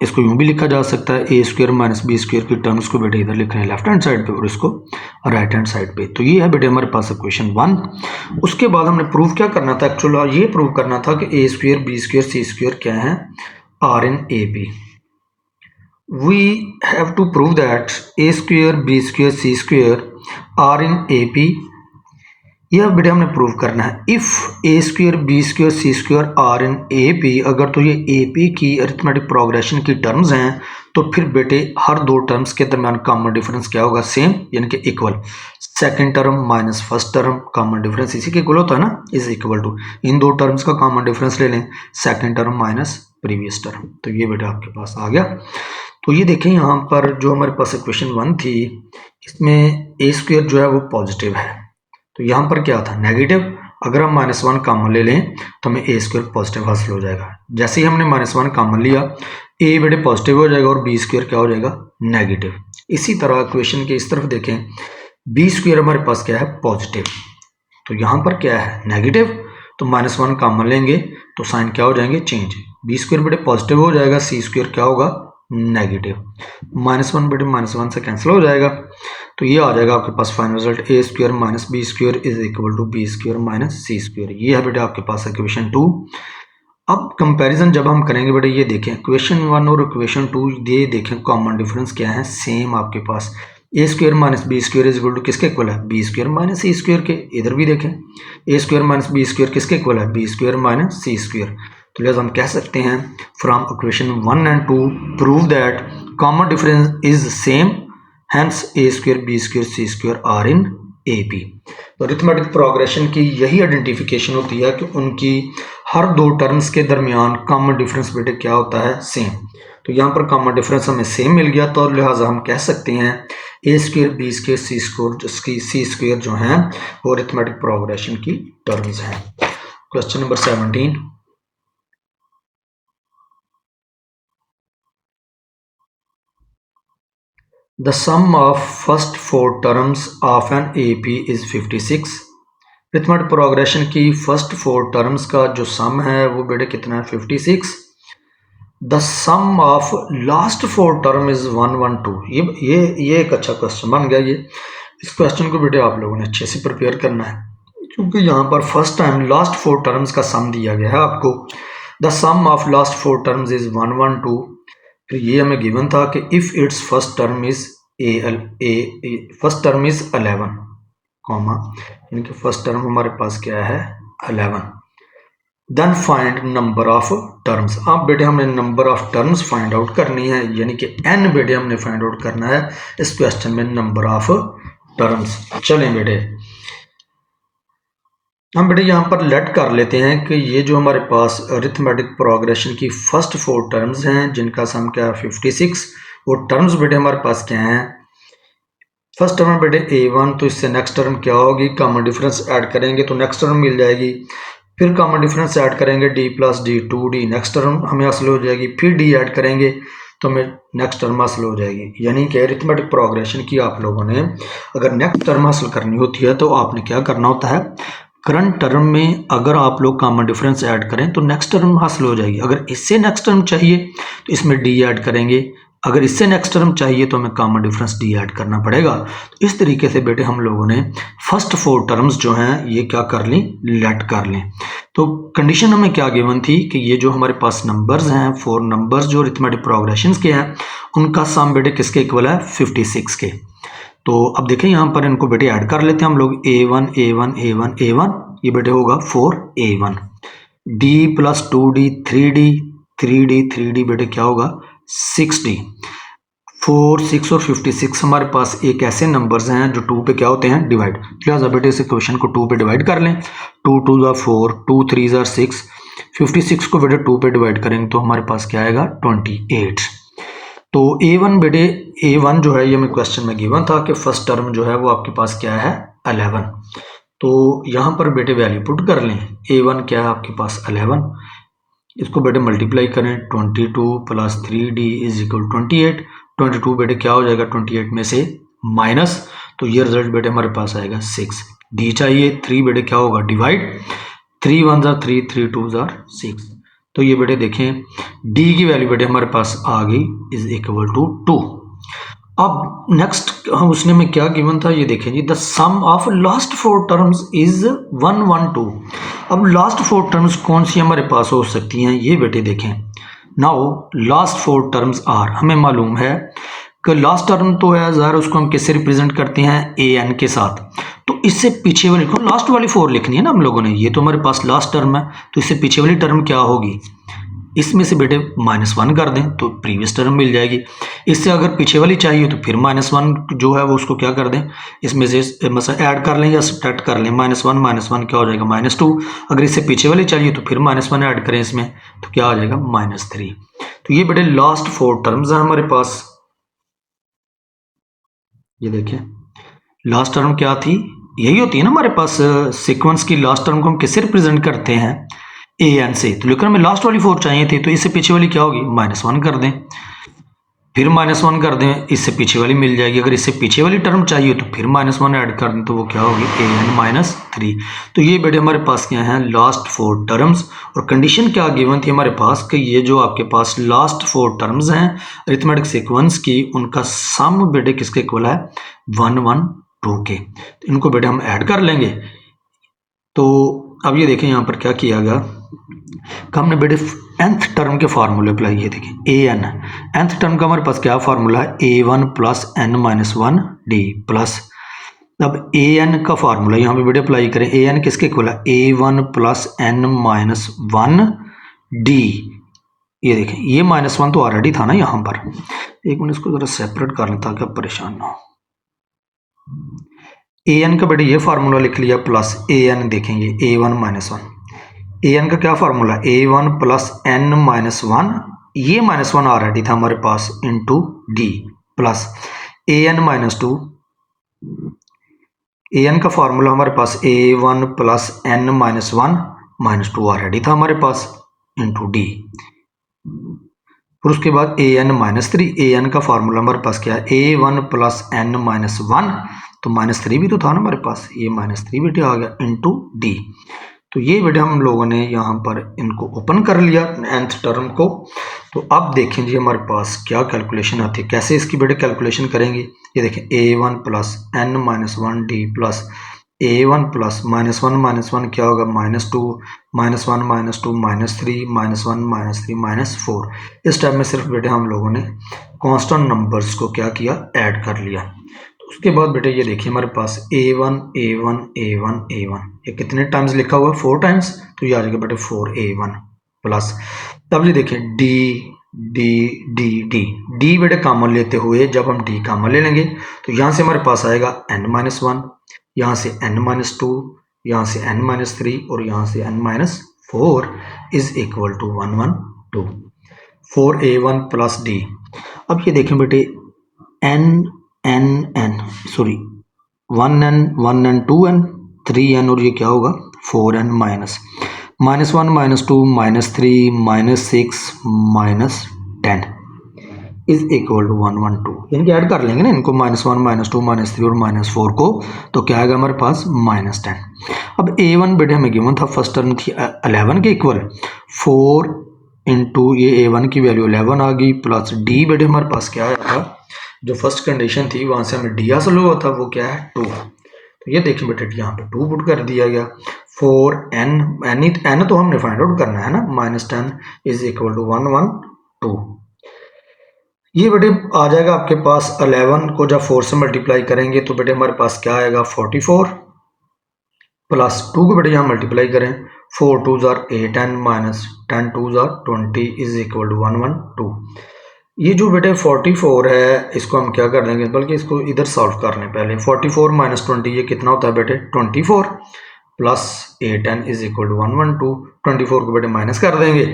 इसको यूँ भी लिखा जा सकता है ए स्क्वायर माइनस बी स्क्वायर की टर्म्स को बेटे इधर लिख रहे हैं लेफ्ट हैंड साइड पे और इसको राइट हैंड साइड पे। तो ये है बेटे हमारे पास क्वेश्चन 1। उसके बाद हमने प्रूव क्या करना था, एक्चुअली ये प्रूव करना था कि A square B square C square क्या है, are in A B. We have to prove that A square B square C square are in A P. यह बेटे हमने प्रूव करना है। If A square B square C square are in A P, अगर तो ये A P की arithmetic progression की टर्म्स हैं तो फिर बेटे हर दो टर्म्स के दरमियान कॉमन डिफरेंस क्या होगा, सेम यानी कि equal. Second term minus first term common difference इसी के इक्वल होता है ना, इज इक्वल टू इन दो टर्म्स का कॉमन डिफरेंस ले लें, second term minus previous term. तो ये बेटा आपके पास आ गया। तो ये देखें यहाँ पर जो हमारे पास इक्वेशन 1 थी इसमें ए स्क्वायर जो है वो पॉजिटिव है, तो यहाँ पर क्या था नेगेटिव। अगर हम -1 कॉमन ले लें तो हमें ए स्क्वायर पॉजिटिव हासिल हो जाएगा। जैसे ही हमने -1 कॉमन लिया ए बेटे पॉजिटिव हो जाएगा और बी स्क्वायर क्या हो जाएगा, नेगेटिव। इसी तरह इक्वेशन के इस तरफ देखें, बी स्क्वायर हमारे पास क्या है, पॉजिटिव, तो यहाँ पर क्या है नेगेटिव, तो -1 कॉमन लेंगे तो साइन क्या हो जाएंगे, चेंज। बी स्क्वायर बेटे पॉजिटिव हो जाएगा, सी स्क्वायर क्या होगा, नेगेटिव। -1 बेटे -1 से कैंसिल हो जाएगा, तो ये आ जाएगा आपके पास final result A square minus B square is equal to B square minus C square. ये है बेटे आपके पास इक्वेशन 2। अब कंपैरिजन जब हम करेंगे बेटे ये देखें इक्वेशन 1 और इक्वेशन 2, ये देखें कॉमन डिफरेंस क्या है, सेम आपके पास A square minus B square is equal to किसके इक्वल है, B square minus C square के। इधर भी देखें A square minus B square किसके इक्वल है, B square minus C square. तो लिहाजा हम कह सकते हैं from equation 1 and 2 prove that common difference is same, hence A square B square C square are in A P. तो अरिथमेटिक प्रोग्रेशन की यही आइडेंटिफिकेशन होती है कि उनकी हर दो टर्म्स के दरमियान कॉमन डिफरेंस बेटे क्या होता है, सेम। तो यहाँ पर कॉमन डिफरेंस हमें सेम मिल गया, तो लिहाजा हम कह सकते हैं ए square B square C square C square जो हैं वो अरिथमेटिक प्रोग्रेशन की टर्म्स हैं। Question number 17, the sum of first four terms of an AP is 56। Arithmetic progression की फर्स्ट 4 टर्म्स का जो सम है वो बेटे कितना है, 56। The sum of last 4 term is 112। ये एक अच्छा क्वेश्चन बन गया। ये इस क्वेश्चन को बेटे आप लोगों ने अच्छे से प्रिपेयर करना है, क्योंकि यहाँ पर फर्स्ट टाइम लास्ट 4 टर्म्स का सम दिया गया है आपको। The sum of last 4 terms is 112। फिर ये हमें गिवन था कि if its first term is first term is 11 comma, यानी कि फर्स्ट टर्म हमारे पास क्या है 11, then find number of terms. अब बेटे हमने number of terms find out करनी है, यानी कि n बेटे हमने फाइंड आउट करना है इस क्वेश्चन में नंबर ऑफ टर्म्स। चलें बेटे हम बेटे यहाँ पर लेट कर लेते हैं कि ये जो हमारे पास अरिथमेटिक प्रोग्रेशन की फर्स्ट 4 टर्म्स हैं जिनका सम क्या है 56, वो टर्म्स बेटे हमारे पास क्या हैं। फर्स्ट टर्म बेटे a1, तो इससे नेक्स्ट टर्म क्या होगी, कॉमन डिफरेंस ऐड करेंगे तो नेक्स्ट टर्म मिल जाएगी। फिर कॉमन डिफरेंस ऐड करेंगे d plus D 2d, next term हमें हासिल हो जाएगी। फिर d ऐड करेंगे तो हमें नेक्स्ट टर्म हासिल हो जाएगी। यानी कि अरिथमेटिक प्रोग्रेशन की आप लोगों ने अगर नेक्स्ट टर्म हासिल करनी होती है तो आपने क्या करना होता है, करंट टर्म में अगर आप लोग कॉमन डिफरेंस ऐड करें तो नेक्स्ट टर्म हासिल हो जाएगी। अगर इससे नेक्स्ट टर्म चाहिए तो इसमें d ऐड करेंगे, अगर इससे नेक्स्ट टर्म चाहिए तो हमें कॉमन डिफरेंस d ऐड करना पड़ेगा। तो इस तरीके से बेटे हम लोगों ने फर्स्ट 4 टर्म्स जो हैं ये क्या कर लें, लेट कर लें। तो कंडीशन हमें क्या गिवन थी कि ये जो हमारे पास नंबर्स हैं 4 नंबर्स जो अरिथमेटिक प्रोग्रेशन के हैं उनका सम बेटे किसके इक्वल है, 56 के। तो अब देखें यहाँ पर इनको बेटे ऐड कर लेते हैं हम लोग, a1 a1 a1 a1, ये बेटे होगा 4a1, d plus 2d 3d 3d 3d बेटे क्या होगा 6d। 4 6 और 56 हमारे पास एक ऐसे नंबर्स हैं जो 2 पे क्या होते हैं, डिवाइड। लिहाजा बेटे इस इक्वेशन को 2 पे डिवाइड कर लें, 2 2 ज़ा 4 2 3 ज़ा 6, 56 को बेटे 2 पे डिवाइड करेंगे तो हमारे पास क्या आएगा 28। तो a1 बेटे a1 जो है ये हमें क्वेश्चन में गिवन था कि फर्स्ट टर्म जो है वो आपके पास क्या है 11। तो यहाँ पर बेटे वैल्यू पुट कर लें, a1 क्या है आपके पास 11, इसको बेटे मल्टीप्लाई करें 22 प्लस 3d इज इक्वल 28। 22 बेटे क्या हो जाएगा 28 में से माइनस, तो ये रिजल्ट बेटे हमारे पास आएगा 6। d चाहिए, 3 बेटे क्या होगा डिवाइड, 3 1 ज़ा 3 3 2 ज़ा 6, तो ये बेटे देखें डी की वैल्यू बेटे हमारे पास आ गई इज इक्वल टू 2। अब नेक्स्ट हम उसने में क्या गिवन था ये देखें जी, the sum of last 4 terms is 112। अब लास्ट 4 टर्म्स कौन सी हमारे पास हो सकती हैं ये बेटे देखें। नाउ लास्ट 4 टर्म्स आर, हमें मालूम है कि लास्ट टर्म तो है ज़ाहिर उसको हम किससे रिप्रेजेंट करते हैं ए एन के साथ। तो इससे पीछे वाली लास्ट वाली 4 लिखनी है ना हम लोगों ने, ये तो हमारे पास लास्ट टर्म है, तो इससे पीछे वाली टर्म क्या होगी, इसमें से बेटे -1 कर दें तो प्रीवियस टर्म मिल जाएगी। इससे अगर पीछे वाली चाहिए तो फिर -1 जो है वो उसको क्या कर दें, इसमें से मतलब ऐड कर लें या सब्ट्रैक्ट कर लें, -1 क्या हो जाएगा -2। अगर इससे पीछे वाली चाहिए तो फिर -1 ऐड करें इसमें तो क्या हो जाएगा -3। तो ये बेटे लास्ट 4 टर्म्स हैं हमारे पास। ये देखिए लास्ट टर्म क्या थी, यही होती है ना हमारे पास सीक्वेंस की लास्ट टर्म को हम किससे रिप्रेजेंट करते हैं, ए एन से। तो लेकिन हमें लास्ट वाली 4 चाहिए थी तो इससे पीछे वाली क्या होगी -1 कर दें, फिर -1 कर दें, इससे पीछे वाली मिल जाएगी। अगर इससे पीछे वाली टर्म चाहिए तो फिर -1 ऐड कर दें तो वो क्या होगी ए एन -3। तो ये बेटे हमारे पास क्या है लास्ट 4 टर्म्स। और कंडीशन क्या गिवन थी हमारे पास कि ये जो आपके पास लास्ट 4 टर्म्स हैं अरिथमेटिक सीक्वेंस की, उनका सम बेटे किसके इक्वल है 112 के। तो इनको बेटे हम ऐड कर लेंगे। तो अब ये देखें यहाँ पर क्या किया गया, हमने बेटे nth टर्म के फार्मूले अप्लाई किए। देखिए ए एन nth टर्म का हमारे पास क्या फार्मूला है a1 plus n-1 d plus, अब ए एन का फार्मूला यहाँ पे बेटे अप्लाई करें, ए एन किसके इक्वल है a1 प्लस n-1 d। ये देखें ये -1 तो ऑलरेडी था ना यहाँ पर, एक मिनट इसको जरा सेपरेट कर लें ताकि आप परेशान ना हो। ए एन का बेटे ये फार्मूला लिख लिया प्लस ए एन देखेंगे a1 -1, ए एन का क्या फार्मूला a1 प्लस n-1, ये -1 ऑलरेडी था हमारे पास into D plus an-2, A N का फार्मूला हमारे पास a1 प्लस n-1 -2 ऑलरेडी था हमारे पास इंटू डी। फिर उसके बाद an-3, ए एन का फार्मूला हमारे पास क्या है a1 प्लस n-1, तो -3 भी तो था ना हमारे पास, ये -3 बेटे आ गया इंटू डी। तो ये बेटे हम लोगों ने यहाँ पर इनको ओपन कर लिया nth टर्म को। तो अब देखें जी हमारे पास क्या कैलकुलेशन आती है, कैसे इसकी बेटे कैलकुलेशन करेंगे। ये देखें a1 plus n-1 d plus a1 plus -1 क्या होगा -2 -1 -2 -3 -1 -3 -4। इस टाइप में सिर्फ बेटे हम लोगों ने कांस्टेंट नंबर्स को क्या किया ऐड कर लिया। उसके बाद बेटे ये देखिए हमारे पास a1 a1 a1 a1 ये कितने टाइम्स लिखा हुआ है 4 टाइम्स, तो ये आ जाएगा बेटे 4a1 प्लस, तब ये देखें d d d d d बेटे कॉमन लेते हुए जब हम d कॉमन ले लेंगे तो यहाँ से हमारे पास आएगा n-1, यहाँ से n-2, यहाँ से n-3 और यहाँ से n-4 is equal to 112 4a1 plus d। अब ये देखें बेटे n sorry 1n 1n 2n 3n और ये क्या होगा 4n -1 -2 -3 -6 -10 इज इक्वल टू 112। यानी कि ऐड कर लेंगे ना इनको -1 -2 -3 और -4 को, तो क्या आएगा हमारे पास -10। अब a1 बेटे हमें गिवन था फर्स्ट टर्म थी 11 के इक्वल 4 इंटू ये a1 की वैल्यू 11 आ गई प्लस d बेटे हमारे पास क्या आया था, जो फर्स्ट कंडीशन थी वहां से हमें डी हासिल हुआ था वो क्या है 2। तो ये देखिए बेटे यहाँ पे 2 पुट कर दिया गया। 4n तो हमने फाइंड आउट करना है ना, -10 इज इक्वल टू 112। ये बेटे आ जाएगा आपके पास 11 को जब 4 से मल्टीप्लाई करेंगे तो बेटे हमारे पास क्या आएगा 44 प्लस 2 को बेटे यहाँ मल्टीप्लाई करें 4 2 जार 8n -10 2 जार 20 इज इक्वल टू 112। ये जो बेटे 44 है इसको हम क्या कर लेंगे, बल्कि इसको इधर सॉल्व कर लें पहले। 44 - 20 ये कितना होता है बेटे 24 plus 8n is equal to 112। 24 को बेटे माइनस कर देंगे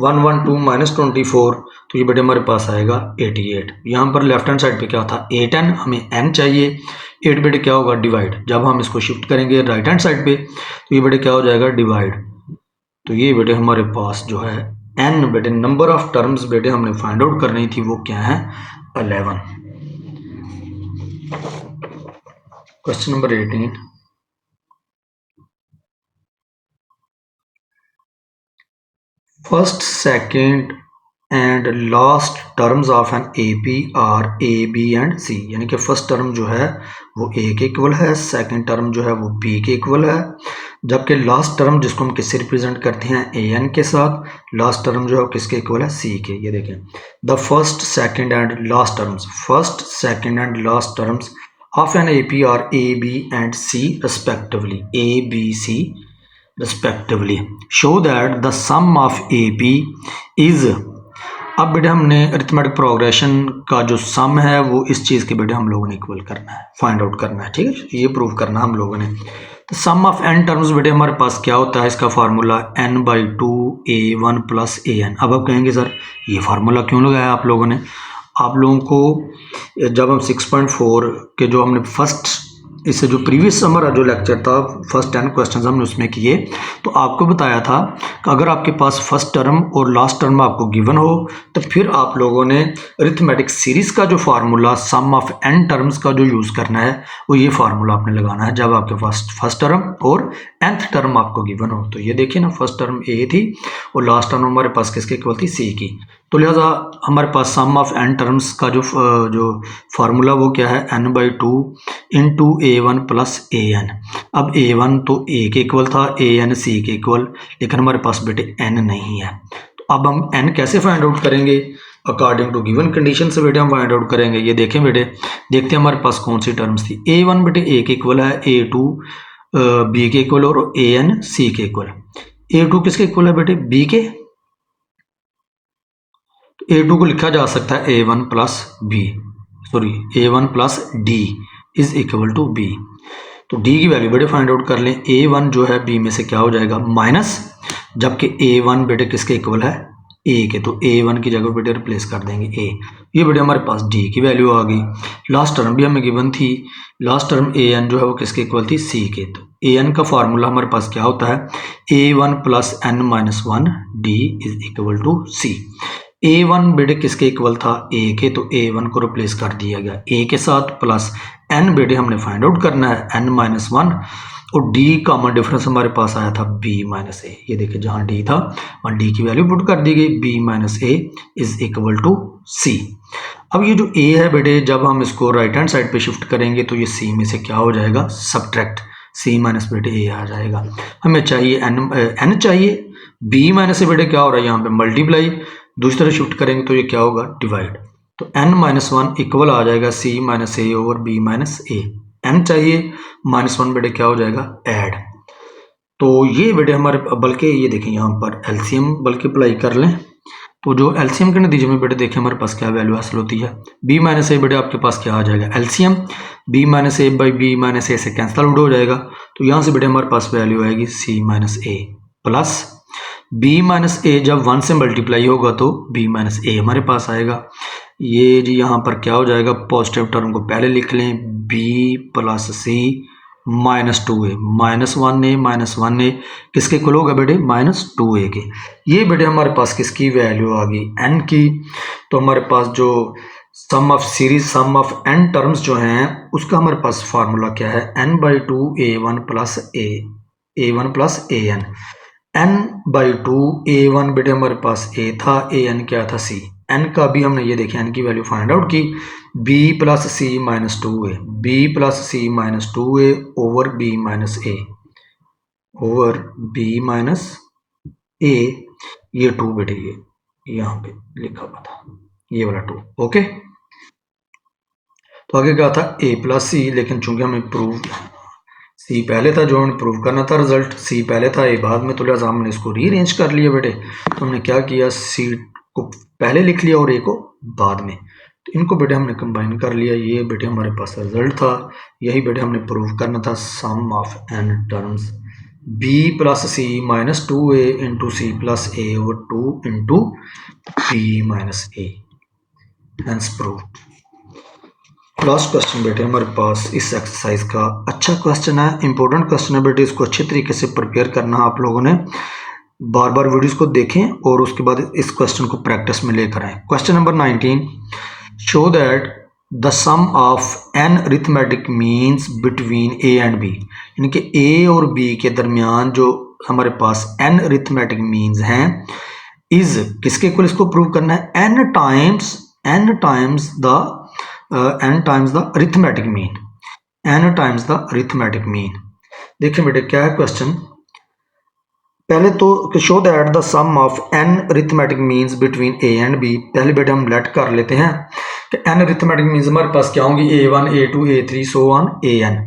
112 माइनस 24, तो ये बेटे हमारे पास आएगा 88। यहाँ पर लेफ्ट हैंड साइड पे क्या था 8n, हमें n चाहिए। 8 बेटे क्या होगा डिवाइड, जब हम इसको शिफ्ट करेंगे राइट हैंड साइड पे तो ये बेटे क्या हो जाएगा डिवाइड। तो ये बेटे हमारे पास जो है n बेटे नंबर ऑफ टर्म्स बेटे हमने फाइंड आउट करनी थी वो क्या है 11। Question number 18, first second and last terms of an A P are A B and C, यानी कि फर्स्ट टर्म जो है वो ए के इक्वल है, सेकंड टर्म जो है वो बी के इक्वल है, जबकि लास्ट टर्म जिसको हम किससे रिप्रेजेंट करते हैं ए एन के साथ, लास्ट टर्म जो है वो किसके इक्वल है सी के। ये देखें, the first second and last terms, first second and last terms of an A P are A B and C respectively, A B C respectively show that the sum of AP is। अब बेटे हमने arithmetic progression का जो sum है वो इस चीज़ के बेटे हम लोगों ने इक्वल करना है, फाइंड आउट करना है, ठीक है, ये प्रूव करना हम लोगों ने। तो सम ऑफ n टर्म्स बेटे हमारे पास क्या होता है, इसका formula n/2 a1 plus an। अब आप कहेंगे सर ये फार्मूला क्यों लगाया आप लोगों ने, आप लोगों को जब हम 6.4 के जो हमने फर्स्ट, इससे जो प्रीवियस हमारा जो लेक्चर था फर्स्ट 10 क्वेश्चंस हमने उसमें किए, तो आपको बताया था कि अगर आपके पास फर्स्ट टर्म और लास्ट टर्म आपको गिवन हो तो फिर आप लोगों ने अरिथमेटिक सीरीज़ का जो formula sum of n terms का जो यूज़ करना है वो ये फार्मूला आपने लगाना है जब आपके पास फर्स्ट टर्म और nth टर्म आपको गिवन हो। तो ये देखिए ना, फर्स्ट टर्म a थी और लास्ट टर्म हमारे पास किसके इक्वल थी, c की। तो लिहाजा हमारे पास सम ऑफ n टर्म्स का जो फार्मूला वो क्या है, n/2 into a1 plus an। अब a1 तो a के इक्वल था, an c के इक्वल, लेकिन हमारे पास बेटे n नहीं है। तो अब हम n कैसे फाइंड आउट करेंगे, अकॉर्डिंग टू गिवन कंडीशन से बेटे हम फाइंड आउट करेंगे। ये देखें बेटे, देखते हैं हमारे पास कौन सी टर्म्स थी। a1 बेटे a के इक्वल है, a2 b के इक्वल और an c के इक्वल। a2 किसके इक्वल है बेटे, b के। a2 को लिखा जा सकता है a1 plus B, sorry a1 plus D is equal to B. तो डी की वैल्यू बेटे फाइंड आउट कर लें, a1 जो है b में से क्या हो जाएगा माइनस, जबकि a1 बेटे किसके इक्वल है a के, तो a1 की जगह बेटे रिप्लेस कर देंगे a। ये बेटे हमारे पास d की वैल्यू आ गई। लास्ट टर्म भी हमें गिवन थी, लास्ट टर्म an जो है वो किसके इक्वल थी, c के। तो an का फार्मूला हमारे पास क्या होता है, a1 plus n-1 d is equal to c। a1 बेटे किसके इक्वल था, a के, तो a1 को रिप्लेस कर दिया गया a के साथ, प्लस n बेटे हमने फाइंड आउट करना है n-1, और d कॉमन डिफरेंस हमारे पास आया था b माइनस a। ये देखिए जहाँ d था वहाँ d की वैल्यू पुट कर दी गई, b minus a is equal to c। अब ये जो a है बेटे, जब हम इसको राइट हैंड साइड पे शिफ्ट करेंगे तो ये c में से क्या हो जाएगा, सब्ट्रैक्ट, c माइनस बेटे a आ जाएगा। हमें चाहिए n चाहिए, b माइनस a बेटे क्या हो रहा है यहाँ पे मल्टीप्लाई, दूसरी तरफ शिफ्ट करेंगे तो ये क्या होगा, डिवाइड। तो n-1 इक्वल आ जाएगा c minus a over b minus a। n चाहिए, -1 बेटे क्या हो जाएगा, ऐड। तो ये बेटे हमारे, बल्कि ये देखें यहाँ पर एलसीएम बल्कि अप्लाई कर लें, तो जो एलसीएम के नतीजे में बेटे देखें हमारे पास क्या वैल्यू हासिल होती है, b माइनस a बेटे आपके पास क्या आ जाएगा, LCM b minus a by b minus a से कैंसिल आउट हो जाएगा। तो यहाँ से बेटे हमारे पास वैल्यू आएगी c minus a plus b minus a, जब 1 से मल्टीप्लाई होगा तो b माइनस a हमारे पास आएगा। ये जी यहाँ पर क्या हो जाएगा, पॉजिटिव टर्म को पहले लिख लें, b plus c -2a, -1a किसके इक्वल होगा बेटे, -2a के। ये बेटे हमारे पास किसकी वैल्यू आ गई, n की। तो हमारे पास जो sum of series, sum of n terms जो हैं उसका हमारे पास फार्मूला क्या है, n/2 a1 plus a1 plus an। n/2 a1 बेटे हमारे पास a था, an क्या था, c। n का भी हमने ये देखें n की वैल्यू फाइंड आउट की, b plus c -2a, b plus c -2a over b minus a, over b minus a, ये 2 बेटे ये यहाँ पे लिखा हुआ था, ये वाला 2, ओके। तो आगे क्या था, a प्लस c, लेकिन चूंकि हमें प्रूव c पहले था, जो हमें प्रूव करना था, रिजल्ट c पहले था a बाद में, तो लिहाजा हमने इसको रीअरेंज कर लिया बेटे। तो हमने क्या किया, c को पहले लिख लिया और a को बाद में, तो इनको बेटे हमने कंबाइन कर लिया। ये बेटे हमारे पास रिजल्ट था, यही बेटे हमने प्रूव करना था, sum of n terms b plus c -2a into c plus a over 2 into b minus a, hence prove. Last question बेटे हमारे पास इस एक्सरसाइज का अच्छा क्वेश्चन है, इंपॉर्टेंट क्वेश्चन है बेटे, इसको अच्छे तरीके से प्रिपेयर करना आप लोगों ने, बार बार वीडियोस को देखें और उसके बाद इस क्वेश्चन को प्रैक्टिस में लेकर आएं। Question number 19, show that the sum of n arithmetic means between a and b, यानी कि a और b के दरमियान जो हमारे पास n अरिथमेटिक मीन्स हैं, इज किसके इक्वल इसको प्रूव करना है, n times the arithmetic mean, n times the arithmetic mean. देखिए बेटे क्या है क्वेश्चन, पहले तो show that the sum of n arithmetic means between a and b। पहले बेटे हम लेट कर लेते हैं कि n अरिथमेटिक मीन्स हमारे पास क्या होंगी, a1 a2 a3 so on an।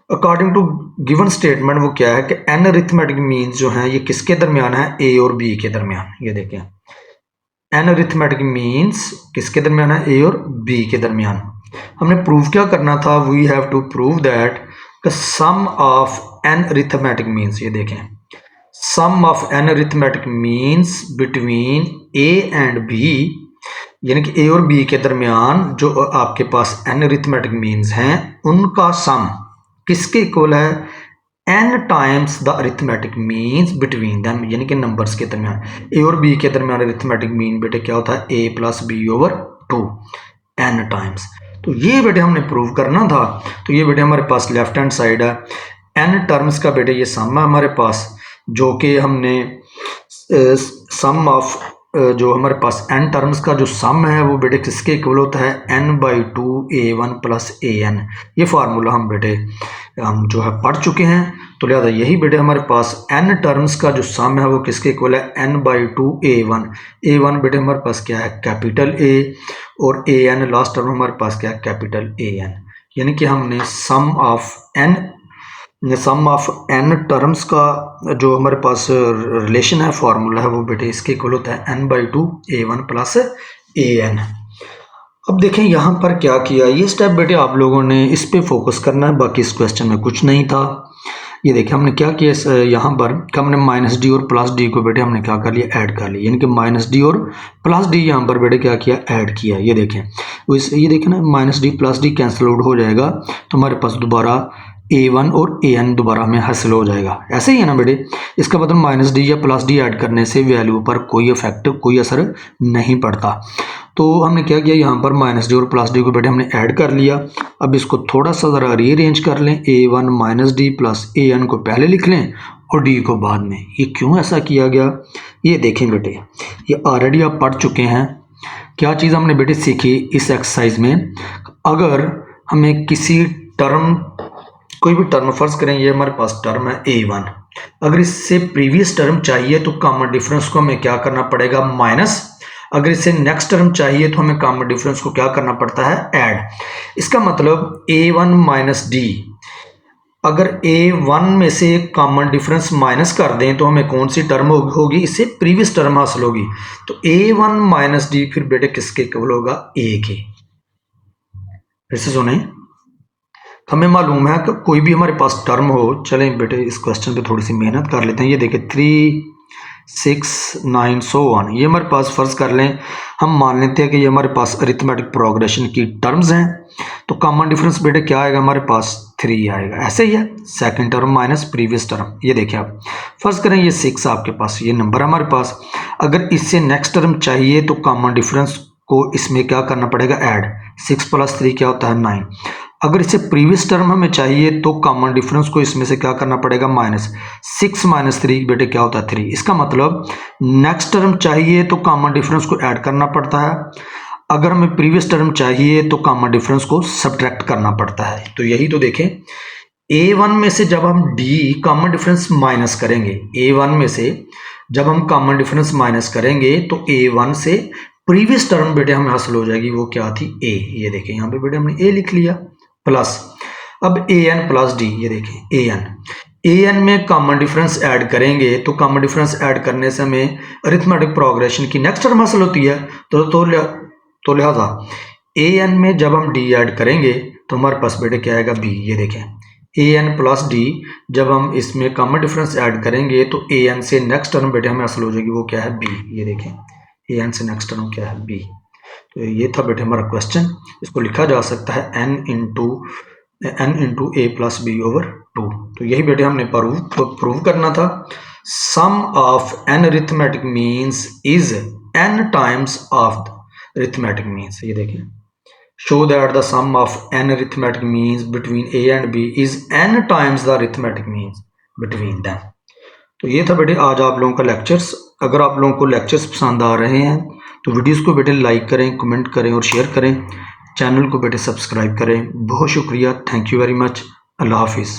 According to given statement वो क्या है कि n अरिथमेटिक मीन्स जो है ये किसके दरमियान है, a और b के दरमियान। ये देखें n अरिथमेटिक मीन्स किसके दरमियान है, a और b के दरमियान। हमने प्रूव क्या करना था, we have to prove that the sum of n arithmetic means, ये देखें sum of n arithmetic means between a and b, यानी कि a और b के दरमियान जो आपके पास n अरिथमेटिक मीन्स हैं उनका सम किसके इक्वल है, n times the arithmetic means between them, यानी कि नंबर्स के दरमियान a और b के दरमियान अरिथमेटिक मीन बेटे क्या होता है, a plus B over 2 n times. तो ये बेटे हमने प्रूव करना था। तो ये बेटे हमारे पास लेफ्ट हैंड साइड है, n टर्म्स का बेटे ये सम है हमारे पास, जो कि हमने सम ऑफ जो हमारे पास n टर्म्स का जो सम है वो बेटे किसके इक्वल होता है, n/2 a1 प्लस an। ये फार्मूला हम बेटे हम जो है पढ़ चुके हैं। तो लिहाजा यही बेटे हमारे पास n टर्म्स का जो सम है वो किसके इक्वल है, n/2 a1। a1 बेटे हमारे पास क्या है, कैपिटल A, और an लास्ट टर्म हमारे पास क्या है, कैपिटल an। यानी कि हमने सम ऑफ n टर्म्स का जो हमारे पास रिलेशन है, फार्मूला है, वो बेटे इसके इक्वल होता है n/2 a1 प्लस an। अब देखें यहाँ पर क्या किया, ये स्टेप बेटे आप लोगों ने इस पे फोकस करना है, बाकी इस क्वेश्चन में कुछ नहीं था। ये देखिए हमने क्या किया, यहाँ पर हमने माइनस डी और प्लस डी को बेटे हमने क्या कर लिया, ऐड कर लिया, यानी कि माइनस डी और प्लस डी यहाँ पर बेटे क्या किया, ऐड किया। ये देखें ये देखें ना, minus D plus D cancel out हो जाएगा, तो हमारे पास दोबारा a1 और an दोबारा हमें हासिल हो जाएगा। ऐसे ही है ना बेटे, इसका मतलब माइनस डी या प्लस डी ऐड करने से वैल्यू पर कोई इफेक्ट कोई असर नहीं पड़ता। तो हमने क्या किया, यहाँ पर माइनस डी और प्लस डी को बेटे हमने ऐड कर लिया। अब इसको थोड़ा सा ज़रा रीअरेंज कर लें, a1 minus D plus an को पहले लिख लें और d को बाद में। ये क्यों ऐसा किया गया, ये देखें बेटे, ये ऑलरेडी आप पढ़ चुके हैं। क्या चीज़ हमने बेटे सीखी इस एक्सरसाइज में, अगर हमें किसी टर्म कोई भी टर्म फर्ज करें, ये हमारे पास टर्म है a1, अगर इससे प्रीवियस टर्म चाहिए तो कॉमन डिफरेंस को हमें क्या करना पड़ेगा, माइनस। अगर इससे नेक्स्ट टर्म चाहिए तो हमें कॉमन डिफरेंस को क्या करना पड़ता है, ऐड। इसका मतलब a1 माइनस डी, अगर a1 में से कॉमन डिफरेंस माइनस कर दें तो हमें कौन सी टर्म होगी, इससे प्रीवियस टर्म हासिल होगी। तो a1 माइनस डी फिर बेटे किसके इक्वल होगा, a के। फिर से सुने, हमें मालूम है कि कोई भी हमारे पास टर्म हो, चलें बेटे इस क्वेश्चन पे थोड़ी सी मेहनत कर लेते हैं। ये देखिए 3 6 9 सो ऑन, ये हमारे पास फ़र्ज़ कर लें, हम मान लेते हैं कि ये हमारे पास अरिथमेटिक प्रोग्रेशन की टर्म्स हैं। तो कॉमन डिफरेंस बेटे क्या आएगा, हमारे पास 3 आएगा। ऐसे ही है, second term minus previous term. ये देखिए आप फ़र्ज़ करें ये 6 आपके पास ये नंबर हमारे पास, अगर इससे नेक्स्ट टर्म चाहिए तो कॉमन डिफरेंस को इसमें क्या करना पड़ेगा, ऐड। 6 प्लस 3 क्या होता है, 9। अगर इसे प्रीवियस टर्म हमें चाहिए तो कॉमन डिफरेंस को इसमें से क्या करना पड़ेगा, माइनस। 6 माइनस 3 बेटे क्या होता है, 3। इसका मतलब नेक्स्ट टर्म चाहिए तो कॉमन डिफरेंस को ऐड करना पड़ता है, अगर हमें प्रीवियस टर्म चाहिए तो कॉमन डिफरेंस को सब्ट्रैक्ट करना पड़ता है। तो यही तो देखें, a1 में से जब हम d कॉमन डिफरेंस माइनस करेंगे, a1 में से जब हम कॉमन डिफरेंस माइनस करेंगे तो a1 से प्रीवियस टर्म बेटे हमें हासिल हो जाएगी, वो क्या थी, a। ये देखें यहाँ पे बेटे हमने a लिख लिया, प्लस अब an प्लस डी। ये देखें an में कॉमन डिफरेंस ऐड करेंगे तो कॉमन डिफरेंस ऐड करने से हमें अरिथमेटिक प्रोग्रेशन की नेक्स्ट टर्म हासिल होती है। तो लिहाजा an में जब हम d ऐड करेंगे तो हमारे पास बेटे क्या आएगा, b। ये देखें an प्लस डी, जब हम इसमें कॉमन डिफरेंस ऐड करेंगे तो an से नेक्स्ट टर्म बेटे हमें हासिल हो जाएगी, वो क्या है, b। ये देखें an से नेक्स्ट टर्म क्या है, b। तो ये था बेटे हमारा क्वेश्चन। इसको लिखा जा सकता है n into a plus B over 2। तो यही बेटे हमने प्रूव करना था। Sum of n arithmetic means is n times of arithmetic means. ये देखिए, show that the sum of n arithmetic means between a and b is n times the arithmetic means between them. तो ये था बेटे आज आप लोगों का लेक्चर्स। अगर आप लोगों को लेक्चर्स पसंद आ रहे हैं तो वीडियोस को बेटे लाइक करें, कमेंट करें और शेयर करें। चैनल को बेटे सब्सक्राइब करें। बहुत शुक्रिया, थैंक यू वेरी मच। अल्लाह हाफिज़।